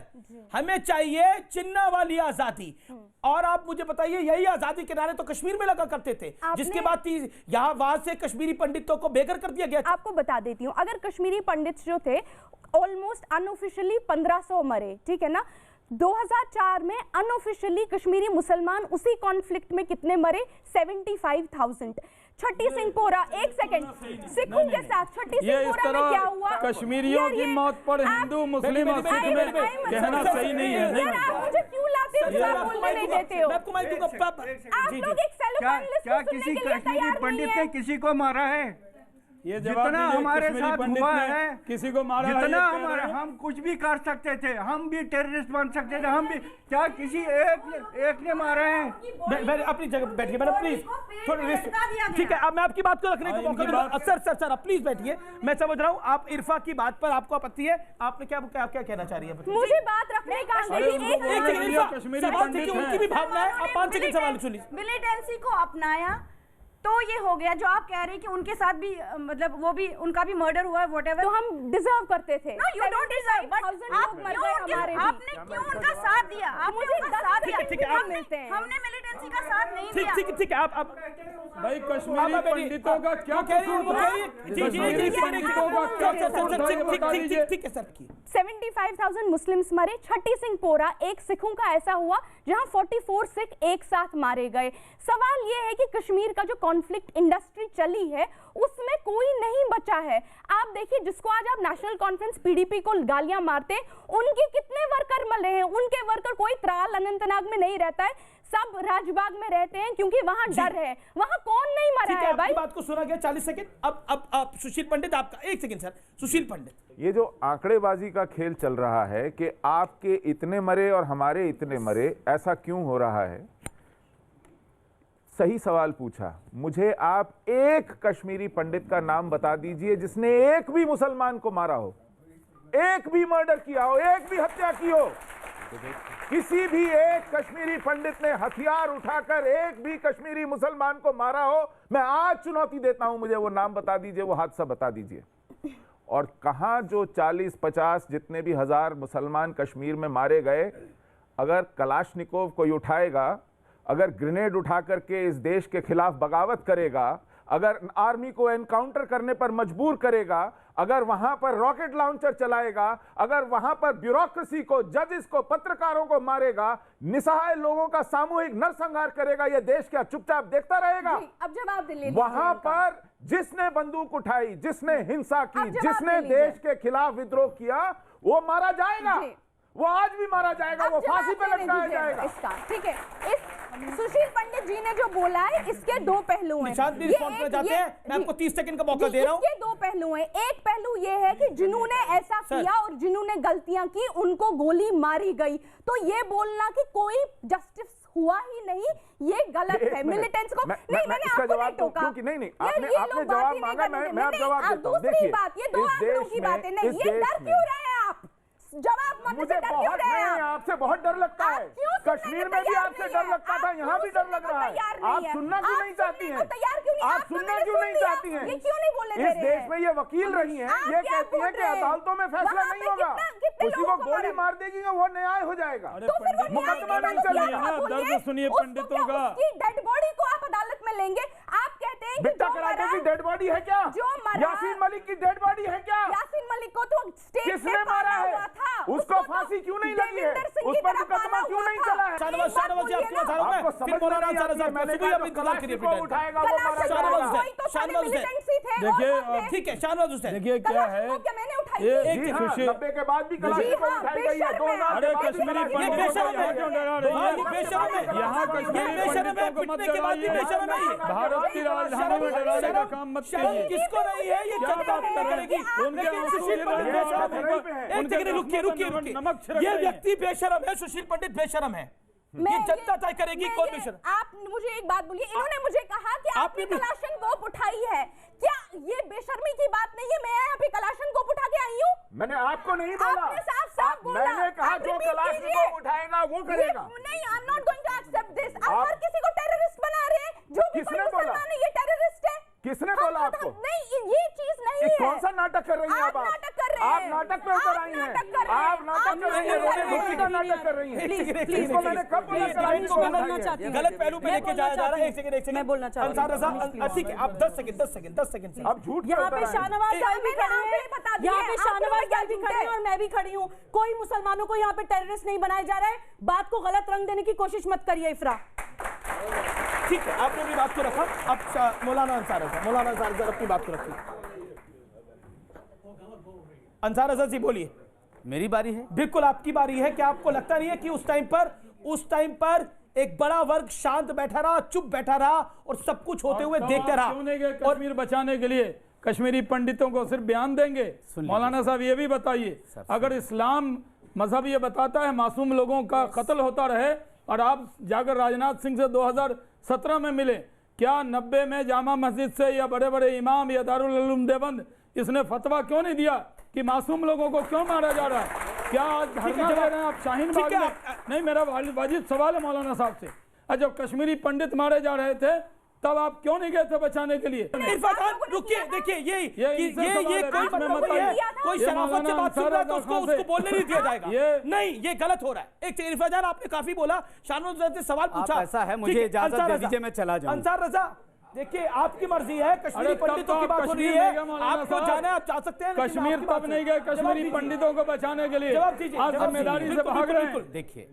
हमें चाहिए चिन्ना वाली आजादी। और आप मुझे बताइए, यही आजादी के नारे तो कश्मीर में लगा करते थे, जिसके बाद यहाँ वहां से कश्मीरी पंडितों को बेघर कर दिया गया। आपको बता देती हूँ, अगर कश्मीरी पंडित जो थे ऑलमोस्ट अनऑफिशियली 1500 मरे, ठीक है ना। 2004 में अनऑफिशियली कश्मीरी मुसलमान उसी कॉन्फ्लिक्ट में कितने मरे? 75,000। छठी सिंहपोरा, एक सेकंड, सिखों के साथ छठी सिंहपोरा में क्या हुआ? कश्मीरियों की मौत पर हिंदू मुस्लिम में कहना सही नहीं है। आप मुझे क्यों लाते हो, बोलने नहीं देते हो? आप लोग एक फेलो क्या किसी कश्मीरी पंडित ने किसी को मारा है? ये जितना हमारे साथ हुआ है, किसी को मारा, जितना हमारे, हम कुछ भी कर सकते थे, हम भी टेररिस्ट बन सकते थे, हम भी, क्या किसी एक ने मारे हैं? अपनी जगह बैठिए मैडम, प्लीज थोड़ी, ठीक है। अब मैं आपकी बात को रखने को मौका दूंगा। सर प्लीज बैठिए, मैं समझ रहा हूँ आप इरफा की बात पर आपको आपत्ति है, आपने क्या कहना चाह रही है? मुझे बात रखने का उनकी भी भावना है। आप 5 सेकंड सवाल सुनिए। मिलिटेंसी को अपनाया तो ये हो गया, जो आप कह रहे हैं कि उनके साथ भी मतलब वो भी, उनका भी मर्डर हुआ है, व्हाटएवर, तो हम डिजर्व करते थे। No you don't deserve, but आपने क्यों उनका साथ दिया? आपने उनका साथ दिया, हमने मिलिटेंसी का साथ नहीं दिया। ठीक है। आप भाई कश्मीरी पंडितों का क्या कसूर था? ठीक है सर। 75,000 मुस्लिम्स मरे। छठी सिंहपोरा, एक सिखों का ऐसा हुआ जहां 44 सिख एक साथ मारे गए। सवाल यह है कि कश्मीर का जो कॉन्फ्लिक्ट इंडस्ट्री चली है उसमें कोई नहीं बचा है। आप देखिए, जिसको आज आप नेशनल कॉन्फ्रेंस पीडीपी को गालियां मारते, उनके कितने वर्कर मर रहे हैं। उनके वर्कर, कोई त्राल अनंतनाग में नहीं रहता है, सब राजबाग में रहते हैं क्योंकि वहां डर है। वहां कौन नहीं मरा है भाई? बात को सुना गया। 40 सेकंड। अब सुशील पंडित आपका 1 सेकंड सर। सुशील पंडित, ये जो आंकड़ेबाजी का खेल चल रहा है कि आपके इतने मरे और हमारे इतने मरे, ऐसा क्यों हो रहा है? सही सवाल पूछा। मुझे आप एक कश्मीरी पंडित का नाम बता दीजिए जिसने एक भी मुसलमान को मारा हो, एक भी मर्डर किया हो, एक भी हत्या की हो। किसी भी एक कश्मीरी पंडित ने हथियार उठाकर एक भी कश्मीरी मुसलमान को मारा हो? मैं आज चुनौती देता हूं, मुझे वो नाम बता दीजिए, वो हादसा बता दीजिए। और कहां जो 40-50 जितने भी हजार मुसलमान कश्मीर में मारे गए, अगर कलाशनिकोव कोई उठाएगा, अगर ग्रेनेड उठा करके इस देश के खिलाफ बगावत करेगा, अगर आर्मी को एनकाउंटर करने पर मजबूर करेगा, अगर वहां पर रॉकेट लॉन्चर चलाएगा, अगर वहां पर ब्यूरोक्रेसी को, जजेस को, पत्रकारों को मारेगा, निसहाय लोगों का सामूहिक नरसंहार करेगा, यह देश क्या चुपचाप देखता रहेगा? अब जवाब दे लीजिए। वहां पर जिसने बंदूक उठाई, जिसने हिंसा की, जिसने देश के खिलाफ विद्रोह किया, वो मारा जाएगा। वो आज भी मारा जाएगा, वो फांसी पे लटकाया जाएगा। इसका ठीक है। इस सुशील पंडित जी ने जो बोला है, इसके दो पहलू हैं। मैं आपको 30 सेकंड का मौका दे रहा हूं। इसके दो पहलू हैं। एक पहलू ये है कि जिन्होंने ऐसा किया और जिन्होंने गलतियां की उनको गोली मारी गई, तो ये बोलना कि कोई जस्टिस हुआ ही नहीं, ये गलत है। मिलिटेंट्स को नहीं, मैंने आपको नहीं टोका। नहीं, आपने जवाब मांगा, मैं आप जवाब देता हूं। दूसरी बात, ये दो आंकड़ों की बात है। नहीं, ये डर क्यों रहे हैं आप? जवाब मुझे बहुत नहीं, आपसे बहुत डर लगता है। कश्मीर में भी आपसे डर लगता था, यहाँ भी डर लग रहा है। आप सुनना क्यों नहीं चाहती हैं? आप सुनना क्यों नहीं चाहती हैं? इस देश में ये वकील रही हैं, ये कहती हैं कि अदालतों में फैसला नहीं होगा, किसी को गोली मार देगी वो न्याय हो जाएगा, मुकदमा नहीं चलेगा। दर्द सुनिए पंडितों का। डेड बॉडी को आप अदालत में लेंगे, आप कहते हैं बिट्टा कराटे की डेड बॉडी है क्या? यासीन मलिक की डेड बॉडी है क्या? यासीन मलिक को तो किसने मारा है? उसको फांसी क्यों नहीं लगी है? उस पर मुकदमा क्यों नहीं चला है? शाहनवाज जी आपकी बात आ रहा हूं। फिर मौलाना अंसार साहब मैंने भी अपनी इंतजार करिए। उठाएगा वो मारा जाएगा। शाहनवाज देखिए ठीक है, शाहनवाज हुसैन देखिए क्या है, एक 90 के बाद भी कलाशनिकोव उठाई गई है। 2000 अरे कश्मीरी पंडितों को यहाँ क्यों डरा रही है? यहाँ कश्मीरी पंडितों को मत डराइए। भारत की राजधानी में डराने का काम मत कीजिए। किसको नहीं है ये जनता करेगी। ये व्यक्ति बेशरम है, सुशील पंडित बेशरम है। ये जनता तय करेगी कौन बेशरम। आप मुझे एक बात बोलिए, इन्होंने मुझे कहा कि आपने कलाशनकोव उठाई है, क्या ये बेशर्मी की बात नहीं है? मैं यहाँ पे कलाशनकोव उठा के आई हूँ। मैंने आपको नहीं बोला, आपने साफ बोला। मैंने कहा जो कलाशनिकोव उठाएगा वो करेगा। नहीं, I am not going to accept this. आप हर किसी को टेररिस्ट बना रहे हैं। जो भी कोई मुसलमान है ये टेररिस्ट है। किसने बोला आपको? नहीं, ये चीज नहीं है। कौन सा नाटक कर रही हैं आप? नाटक कर रहे हैं। आप नाटक पे उतर आई हैं। आप नाटक कर रही हैं, रोटी का नाटक कर रही हैं। इसको मैंने कब बोला? गलत पहलू पे लेके जाया जा रहा है। एक सेकंड मैं बोलना चाहती हूं। अंसार रज़ा, ठीक है, आप 10 सेकंड। आप झूठ यहाँ पे शाहनवाज साहब भी खड़े हैं, यहाँ पे शाहनवाज साहब भी खड़े हैं और मैं भी खड़ी हूँ। कोई मुसलमानों को यहाँ पे टेररिस्ट नहीं बनाया जा रहा है। बात को गलत रंग देने की कोशिश मत करिए इफ्रा। ठीक है, आपने अपनी बात को रखा। अब मौलाना अंसार अपनी बात को रखिए। अंसार रज़ा जी बोलिए। मेरी बारी है? बिल्कुल आपकी बारी है। क्या आपको लगता नहीं है कि उस टाइम पर एक बड़ा वर्ग शांत बैठा रहा, चुप बैठा रहा और सब कुछ होते हुए देखते रहा? क्यों नहीं गए कश्मीर बचाने के लिए? कश्मीरी पंडितों को सिर्फ बयान देंगे? मौलाना साहब ये भी बताइए, अगर इस्लाम मजहब ये बताता है मासूम लोगों का कत्ल होता रहे और आप जाकर राजनाथ सिंह से 2017 में मिले, क्या 90 में जामा मस्जिद से या बड़े बड़े इमाम या दारुल उलूम देवबंद इसने फतवा क्यों नहीं दिया कि मासूम लोगों को क्यों मारा जा रहा है? क्या आज धरना दे रहे हैं आप शाहीन बाग में? नहीं, मेरा वाजिब सवाल है मौलाना साहब से। जब कश्मीरी पंडित मारे जा रहे थे तब आप क्यों नहीं गए थे बचाने के लिए? रुकिए, देखिए ये कोई शराफत से बात सुन रहा है तो उसको बोलने नहीं दिया जाएगा। नहीं, ये गलत हो रहा है। एक इरफान जान, आपने काफी बोला, शाहनवाज ने सवाल पूछा। ऐसा है, मुझे इजाजत दे दीजिए, मैं चला जाऊं। अंसार रज़ा, देखिए आपकी मर्जी है, कश्मीरी पंडितों की बात हो रही है, आपको जाना है, आप जा सकते हैं। कश्मीर तब नहीं गए कश्मीरी पंडितों को बचाने के लिए, जवाब दीजिए। आज जिम्मेदारी से भाग रहे हैं। देखिए,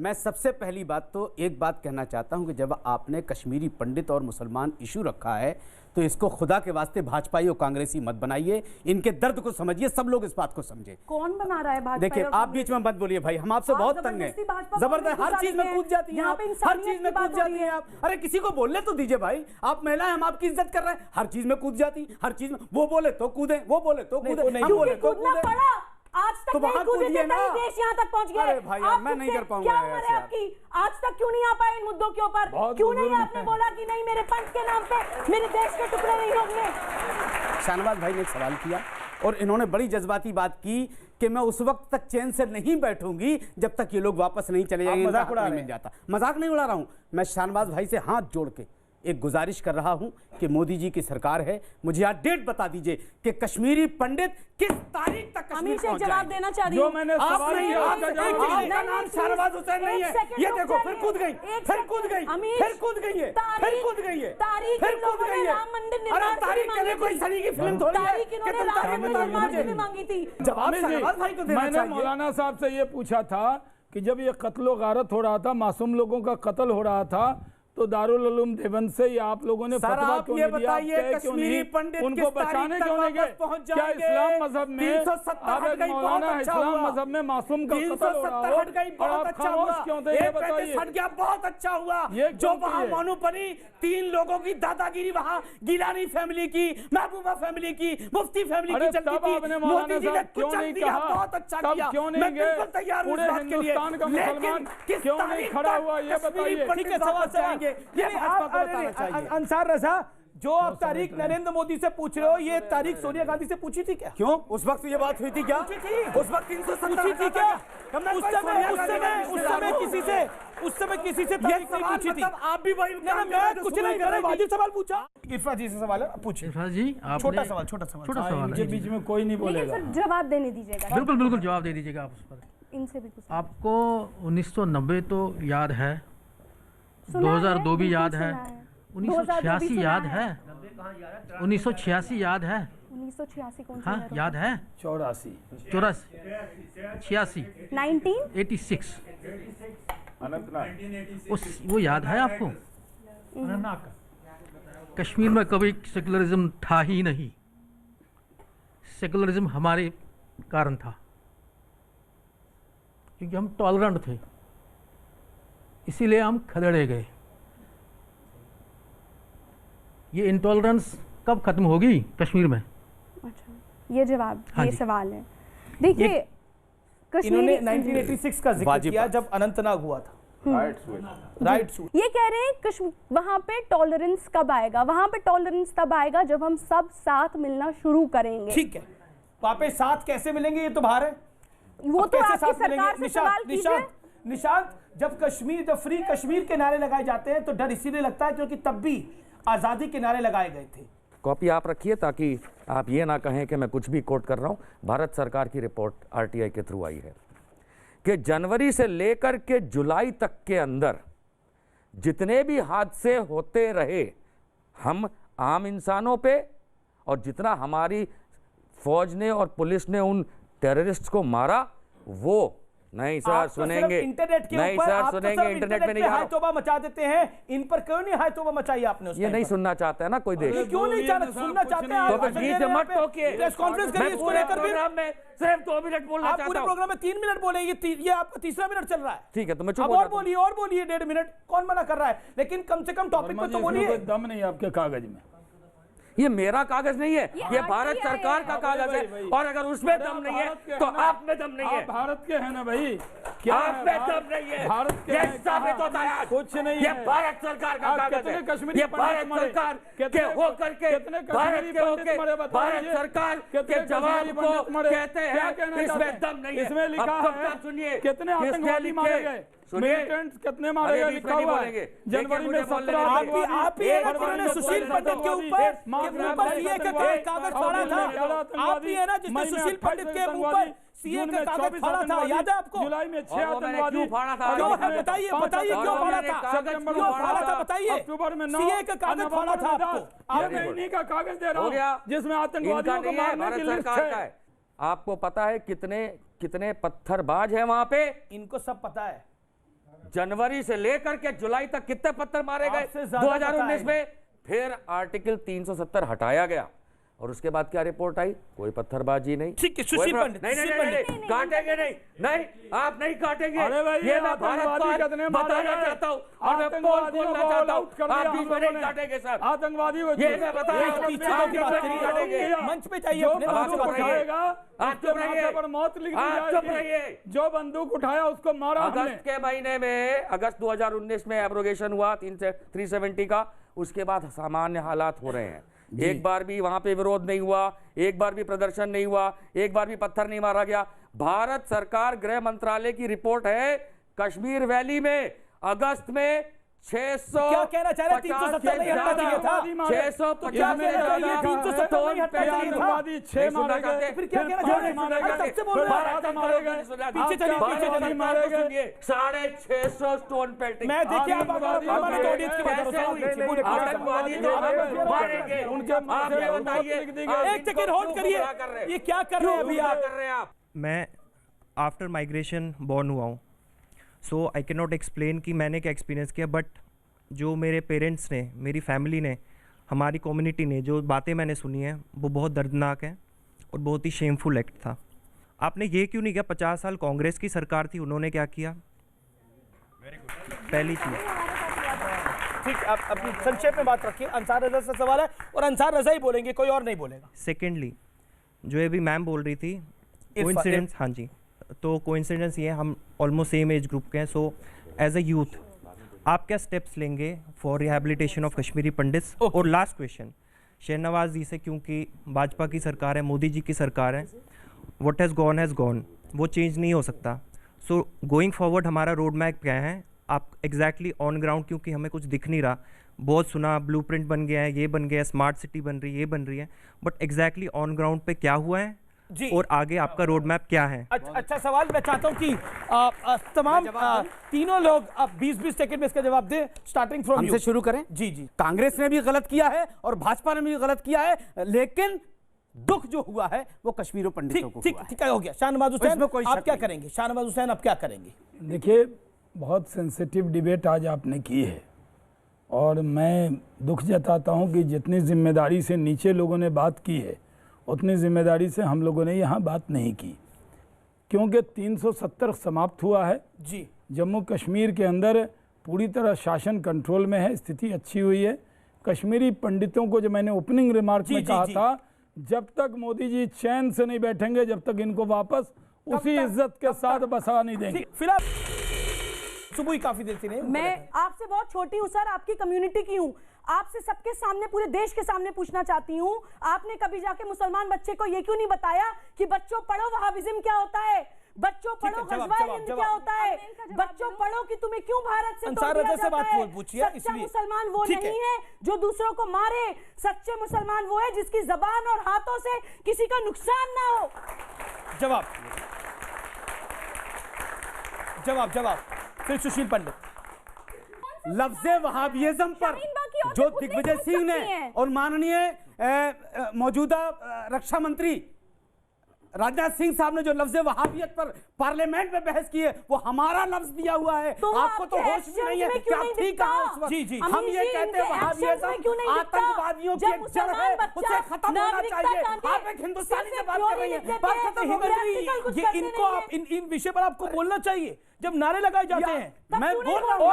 मैं सबसे पहली बात तो एक बात कहना चाहता हूं कि जब आपने कश्मीरी पंडित और मुसलमान इशू रखा है तो इसको खुदा के वास्ते भाजपाई और कांग्रेसी मत बनाइए, इनके दर्द को समझिए, सब लोग इस बात को समझे। कौन बना रहा है भाजपा? देखिए आप बीच में मत बोलिए भाई, हम आपसे बहुत तंग हैं। जबरदस्त हर चीज में कूद जाती हैं आप, हर चीज में कूद जाती हैं आप। अरे किसी को बोलने तो दीजिए भाई, आप महिला हैं, हम आपकी इज्जत कर रहे हैं, हर चीज में कूद जाती, हर चीज में वो बोले तो कूदे, वो बोले तो कूदे, हम बोले तो कूदे। आज तक नहीं कूदे थे, देश यहाँ तक पहुँच गया। अरे भाई मैं नहीं कर पाऊंगा। क्या उम्र है आपकी? आज तक क्यों नहीं आ पाए इन मुद्दों के ऊपर? क्यों नहीं आपने बोला कि नहीं मेरे पंथ के नाम पे मेरे देश के टुकड़े नहीं होंगे? शाहनवाज भाई ने एक सवाल किया और इन्होंने बड़ी जज्बाती बात की कि मैं उस वक्त तक चैन से नहीं बैठूंगी जब तक ये लोग वापस नहीं चले जाएंगे, मजाक उड़ा रहे हैं। मिल जाता। मजाक नहीं उड़ा रहा हूं मैं, शाहनवाज भाई से हाथ जोड़ के एक गुजारिश कर रहा हूं कि मोदी जी की सरकार है, मुझे आज डेट बता दीजिए कि कश्मीरी पंडित किस तारीख तक कश्मीर पहुंच जाएंगे। जवाब देना चाह रही जो हूं। मैंने सवाल किया आपका नाम शाहनवाज हुसैन नहीं है। ये देखो फिर कूद गई, फिर कूद गई, फिर कूद गई है, फिर कूद गई है, फिर कूद गई है। अरे तारीख के लिए कोई सनी की फिल्म थोड़ी है कि तुम तारीख बताओगे। मांगी थी जवाब शाहनवाज भाई को देना चाहिए। मैंने मौलाना साहब से ये पूछा था कि जब ये कत्लो गारत हो रहा था, मासूम लोगों का कत्ल हो रहा था, तो दारुल उलूम देवबंद से या आप लोगों ने फतवा क्यों नहीं दिया? कश्मीरी पंडित उनको बचाने क्यों नहीं गए? क्या इस्लाम मजहब में मौलाना इस्लाम मजहब में मासूम का कत्ल हो रहा हो और आप खामोश क्यों थे? ये बताइए। बहुत अच्छा हुआ जो वहाँ मानू पड़ी 3 लोगों की दादागिरी, वहाँ गिलानी फैमिली की, महबूबा फैमिली की, मुफ्ती फैमिली की चलती थी। मोदी जी ने क्यों नहीं कहा? बहुत अच्छा किया, क्यों नहीं गए? पूरे हिंदुस्तान का मुसलमान क्यों नहीं खड़ा हुआ? ये बताइए। ठीक है, सवाल से अंसार रजा, जो आप तारीख नरेंद्र मोदी से पूछ रहे हो, ये तारीख सोनिया गांधी से पूछी थी क्या? क्यों उस वक्त ये बात हुई थी क्या? उस वक्त 370 थी क्या? उस समय किसी से तारीख नहीं पूछी थी। आप भी वही मैं कुछ नहीं कर रहा, वाजिब सवाल पूछा। इरफा जी से सवाल है, पूछिए। इरफा जी छोटा सवाल है, बीच में कोई नहीं बोलेगा। जवाब देने दीजिएगा। बिल्कुल जवाब दे दीजिएगा आप उस पर। इनसे भी कुछ आपको 1990 तो याद है, 2002 भी याद है, 1986 याद है, 1986 याद है, 1986 कौन हाँ याद है, 84 86 1986 वो याद है आपको? कश्मीर में कभी सेकुलरिज्म था ही नहीं, सेकुलरिज्म हमारे कारण था क्योंकि हम टॉलरेंट थे, इसीलिए हम खदेड़े गए। ये इंटॉलरेंस कब खत्म होगी कश्मीर में? अच्छा, ये जवाब ये सवाल है। देखिए इन्होंने 1986 का जिक्र किया जब अनंतनाग हुआ था। राइट। ये कह रहे हैं वहां पे टॉलरेंस कब आएगा? वहां पे टॉलरेंस तब आएगा जब हम सब साथ मिलना शुरू करेंगे। ठीक है, वहां पे साथ कैसे मिलेंगे ये तो बाहर है, वो तो आपकी सरकार से सवाल कीजिए। निशांत, जब फ्री कश्मीर के नारे लगाए जाते हैं तो डर इसीलिए लगता है क्योंकि तब भी आजादी के नारे लगाए गए थे। कॉपी आप रखिए ताकि आप ये ना कहें कि मैं कुछ भी कोट कर रहा हूं। भारत सरकार की रिपोर्ट आरटीआई के थ्रू आई है कि जनवरी से लेकर के जुलाई तक के अंदर जितने भी हादसे होते रहे, हम आम इंसानों पे, और जितना हमारी फौज ने और पुलिस ने उन टेररिस्ट को मारा, वो नहीं सर सुनेंगे, इंटरनेट के नहीं सर सुनेंगे, इंटरनेट में नहीं हाय तौबा मचा देते हैं, इन पर क्यों नहीं हाय तौबा मचाई आपने? ये नहीं सुनना चाहता है ना कोई देश, क्यों नहीं सुनना चाहते हैं? तो फिर बीच में मत टोकिए, प्रेस कॉन्फ्रेंस करिए, इसको लेकर प्रोग्राम में सिर्फ 2 मिनट बोलना चाहता हूं। आप पूरे प्रोग्राम में 3 मिनट बोलेंगे, ये आपका तीसरा मिनट चल रहा है। ठीक है, तो मैं चुप और बोलिए 1.5 मिनट, कौन मना कर रहा है? लेकिन कम से कम टॉपिक पे तो बोलिए। दम नहीं आपके कागज में। ये मेरा कागज नहीं है, ये भारत सरकार का कागज है, और अगर उसमें दम नहीं है तो आप में दम नहीं है। भारत के हैं ना भाई, क्या आप में दम नहीं है? भारत के ये साबित होता है कुछ नहीं, ये भारत सरकार का कागज है, ये भारत सरकार के होकर के भारत सरकार के जवाब को कहते हैं इसमें दम नहीं है। इसमें लिखा है सुनिए कितने आतंकवादी मारे गए, मिलिटेंट्स कितने मारे गए लिखा हुआ है। जनवरी में 17 आप ही सुशील पंडित के ऊपर सीए का कागज फाड़ा था। आप ही है ना जिसने सुशील पंडित के ऊपर सीए का कागज फाड़ा था, याद है आपको? जुलाई में 6 आतंकवादी फाड़ा था, क्यों है बताइए क्यों फाड़ा था? क्यों फाड़ा था बताइए? अक्टूबर में 9 सीए का कागज फाड़ा था आपको। मैं इन्हीं का कागज दे रहा हूं जिसमें आतंकवादियों को मारने की लिस्ट है। आपको पता है कितने पत्थरबाज है वहां पे? इनको सब पता है। जनवरी से लेकर के जुलाई तक कितने पत्थर मारे गए 2019 में? फिर आर्टिकल 370 हटाया गया और उसके बाद क्या रिपोर्ट आई? कोई पत्थरबाजी नहीं। ठीक है सुशील पंडित, नहीं, काटेंगे नहीं, आप नहीं काटेंगे। ये मैं भारत को बताना चाहता हूँ और मैं बोलना चाहता हूँ, आप बीच में नहीं काटेंगे सर। आतंकवादी ये मैं बता रहा हूँ, मंच पे चाहिए अपने मौत लिख दी जाएगी। जो बंदूक उठाया उसको मारा। अगस्त के महीने में, अगस्त 2019 में एब्रोगेशन हुआ 370 का, उसके बाद सामान्य हालात हो रहे हैं। एक बार भी वहां पे विरोध नहीं हुआ, एक बार भी प्रदर्शन नहीं हुआ, एक बार भी पत्थर नहीं मारा गया। भारत सरकार गृह मंत्रालय की रिपोर्ट है, कश्मीर वैली में अगस्त में 600 क्या कहना चाह रहे? 370 नहीं हटना चाहिए था। 650 से ज्यादा स्टोन पेल्टिंग था। 6 मारे गए। फिर क्या कहना चाह रहे? सबसे बोल रहे हैं मारे गए। पीछे चलिए, पीछे चलिए। मारे गए 650 स्टोन पेल्टिंग। मैं देखिए आप हमारे ऑडियंस की बात कैसे हुई? आतंकवादी तो मारेंगे। उनके आप ये बताइए, एक सेकंड होल्ड करिए, ये क्या कर रहे हैं अभी आप? मैं आफ्टर माइग्रेशन बॉर्न हुआ हूँ, सो आई कैन नॉट एक्सप्लेन कि मैंने क्या एक्सपीरियंस किया, बट जो मेरे पेरेंट्स ने, मेरी फैमिली ने, हमारी कम्युनिटी ने जो बातें मैंने सुनी हैं वो बहुत दर्दनाक है और बहुत ही शेमफुल एक्ट था। आपने ये क्यों नहीं किया? 50 साल कांग्रेस की सरकार थी, उन्होंने क्या किया? पहली चीज़। ठीक, आप अपनी संक्षेप में बात रखिए। अंसार रजा से सवाल है और अंसार रजा ही बोलेंगे, कोई और नहीं बोलेगा। सेकेंडली, जो अभी मैम बोल रही थी कोइंसिडेंस, हाँ जी, तो कोइंसिडेंस ये हम ऑलमोस्ट सेम एज ग्रुप के हैं। सो एज अ यूथ आप क्या स्टेप्स लेंगे for rehabilitation of Kashmiri pandits? और लास्ट क्वेश्चन शहनवाज जी से, क्योंकि भाजपा की सरकार है, मोदी जी की सरकार है, व्हाट हैज़ गॉन, वो चेंज नहीं हो सकता। सो गोइंग फॉरवर्ड हमारा रोड मैप क्या है? आप एग्जैक्टली ऑन ग्राउंड, क्योंकि हमें कुछ दिख नहीं रहा, बहुत सुना ब्लूप्रिंट बन गया है, ये बन गया, स्मार्ट सिटी बन रही है, ये बन रही है, बट एग्जैक्टली ऑन ग्राउंड पे क्या हुआ है जी, और आगे आपका रोड मैप क्या है? अच्छा सवाल। मैं चाहता हूं कि तमाम तीनों लोग अब 20-20 सेकंड में इसका जवाब दें, स्टार्टिंग फ्रॉम हमसे शुरू करें। जी जी। कांग्रेस ने भी गलत किया है और भाजपा ने भी गलत किया है, लेकिन दुख जो हुआ है वो कश्मीरी पंडितों को हुआ है। ठीक है, हो गया। शाहनवाज हुसैन आप क्या करेंगे? शाहनवाज हुसैन आप क्या करेंगे? देखिए, बहुत सेंसिटिव डिबेट आज आपने की है और मैं दुख जताता हूं कि जितनी जिम्मेदारी से नीचे लोगों ने बात की है उतनी जिम्मेदारी से हम लोगों ने यहाँ बात नहीं की, क्योंकि 370 समाप्त हुआ है जी। जम्मू कश्मीर के अंदर पूरी तरह शासन कंट्रोल में है, स्थिति अच्छी हुई है। कश्मीरी पंडितों को जो मैंने ओपनिंग रिमार्क में कहा था, जब तक मोदी जी चैन से नहीं बैठेंगे, जब तक इनको वापस उसी इज्जत के साथ बसा नहीं देंगे। फिलहाल सुबह ही काफी देर से नहीं। मैं आपसे बहुत छोटी हूँ सर, आपकी कम्युनिटी की हूँ, आपसे सबके सामने, पूरे देश के सामने पूछना चाहती हूँ, आपने कभी जाके मुसलमान बच्चे को ये क्यों नहीं बताया कि बच्चों पढ़ो वहाबिज्म क्या होता है, बच्चों पढ़ो गजवाए हिंद क्या होता है, बच्चों पढ़ो कि तुम्हें क्यों भारत से तोड़ दिया जाता है। सच्चा मुसलमान वो नहीं है जो दूसरों को मारे, सच्चे मुसलमान वो है जिसकी जबान और हाथों से किसी का नुकसान ना हो। जवाब जवाब जवाब। फिर सुशील पंडित। लफ्ज़े वहाबियज्म पर जो दिग्विजय सिंह ने और माननीय मौजूदा रक्षा मंत्री राजनाथ सिंह साहब ने जो लफ्ज़ वहाबियत पर पार्लियामेंट में बहस की है, वो हमारा लफ्ज दिया हुआ है। तो आपको तो होश भी नहीं है कि आप ठीक कहा उस वक्त। हम ये कहते हैं वहाबियज्म आतंकवादियों की एक जड़ है, उसे खत्म होना चाहिए। आप एक हिंदुस्तानी से बात कर रही हैं, बात खत्म हो गई। ये इनको आप इन विषय पर आपको बोलना चाहिए जब नारे लगाए जाते हैं। मैं बोल रहा हूं,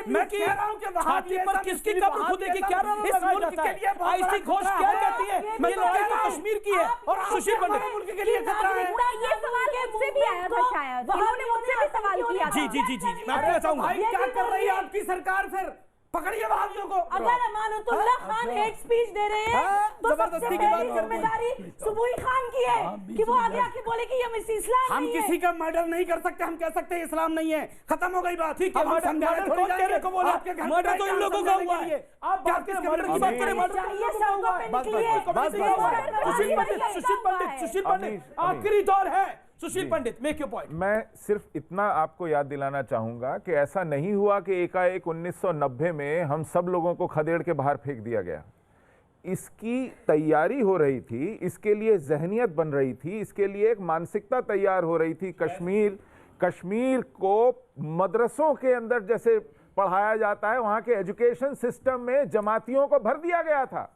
मैं कह रहा हूं कि छाती पर किसकी कब्र खुदे की क्या नारा लगाया जाता है? आईसी घोष क्या कहती है? ये लड़ाई तो कश्मीर की है। और सुशील पंडित मुल्क के लिए खतरा है। ये सवाल मुझसे भी आया था शायद, इन्होंने मुझसे भी सवाल किया था। जी जी जी जी, मैं आपको बताऊंगा क्या कर रही है आपकी सरकार। फिर पकड़िए वहाबियों को। अगर अमानतुल्लाह खान हेट स्पीच दे रहे हैं तो सबसे पहली जिम्मेदारी सुबुई खान की है कि वो आगे आके बोले कि ये इस्लाम हम नहीं है। किसी का मर्डर नहीं कर सकते, हम कह सकते हैं इस्लाम नहीं है, खत्म हो गई बात। ठीक है, मर्डर को बोला, मर्डर तो इन लोगों का हुआ है। आप बात करें मर्डर की बात करें, मर्डर सुशील पंडित आखिरी दौर है। सुशील पंडित, मेक योर पॉइंट। मैं सिर्फ इतना आपको याद दिलाना चाहूंगा कि ऐसा नहीं हुआ कि एकाएक 1990 में हम सब लोगों को खदेड़ के बाहर फेंक दिया गया। इसकी तैयारी हो रही थी, इसके लिए जहनियत बन रही थी, इसके लिए एक मानसिकता तैयार हो रही थी। कश्मीर कश्मीर को मदरसों के अंदर जैसे पढ़ाया जाता है, वहाँ के एजुकेशन सिस्टम में जमातियों को भर दिया गया था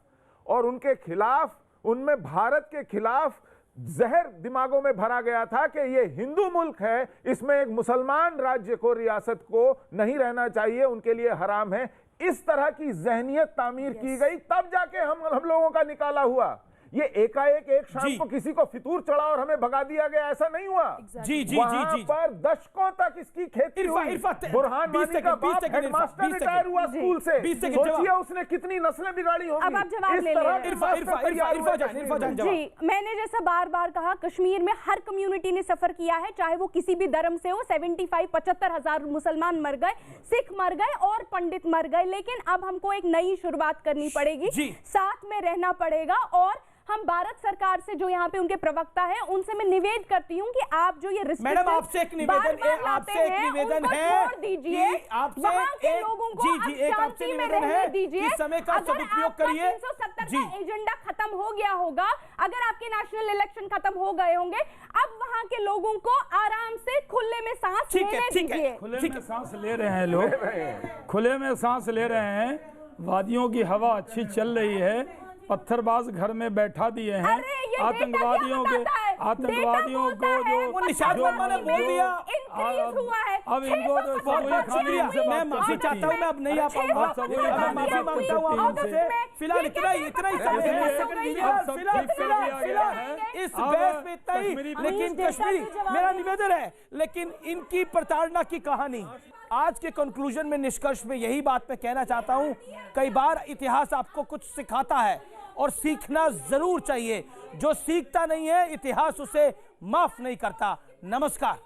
और उनके खिलाफ, उनमें भारत के खिलाफ जहर दिमागों में भरा गया था कि ये हिंदू मुल्क है, इसमें एक मुसलमान राज्य को, रियासत को नहीं रहना चाहिए, उनके लिए हराम है। इस तरह की जहनियत तामीर की गई, तब जाके हम लोगों का निकाला हुआ। ये एकाएक एक शाम को किसी को फितूर चढ़ा और हमें भगा दिया गया, ऐसा नहीं हुआ। वहां पर दशकों तक इसकी खेती हुई। बुरहान वानी का बाप हेडमास्टर रिटायर हुआ स्कूल से, सोचिए उसने कितनी नस्लें बिगाड़ी होंगी। अब आप जवाब ले जी, मैंने जैसा बार बार कहा, कश्मीर में हर कम्युनिटी ने सफर किया है, चाहे वो किसी भी धर्म से हो। 75-75,000 मुसलमान मर गए, सिख मर गए और पंडित मर गए, लेकिन अब हमको एक नई शुरुआत करनी पड़ेगी, साथ में रहना पड़ेगा। और हम भारत सरकार से, जो यहाँ पे उनके प्रवक्ता हैं, उनसे मैं निवेदन करती हूँ कि आप जो ये मैडम आपसे एक निवेदन है, छोड़ दीजिए, वहाँ के लोगों को शांति में रहने दीजिए। समय का सदुपयोग करिए। 370 का एजेंडा खत्म हो गया होगा, अगर आपके नेशनल इलेक्शन खत्म हो गए होंगे, अब वहाँ के लोगों को आराम से खुले में सांस लेने दीजिए। खुले में सांस ले रहे हैं लोग, खुले में सांस ले रहे हैं, वादियों की हवा अच्छी चल रही है, पत्थरबाज घर में बैठा दिए हैं, आतंकवादियों को जो निशात वर्मा ने बोल दिया। अब इनको तो बहुत शुक्रिया, मैं माफी चाहता हूँ, मैं अब नहीं आ पाऊंगा, मैं माफी मांगता हूँ आपसे। फिलहाल इतना ही इस बहस में इतना ही। लेकिन कश्मीरी, मेरा निवेदन है, लेकिन इनकी प्रताड़ना की कहानी आज के कंक्लूजन में, निष्कर्ष में यही बात मैं कहना चाहता हूं, कई बार इतिहास आपको कुछ सिखाता है और सीखना जरूर चाहिए। जो सीखता नहीं है, इतिहास उसे माफ नहीं करता। नमस्कार।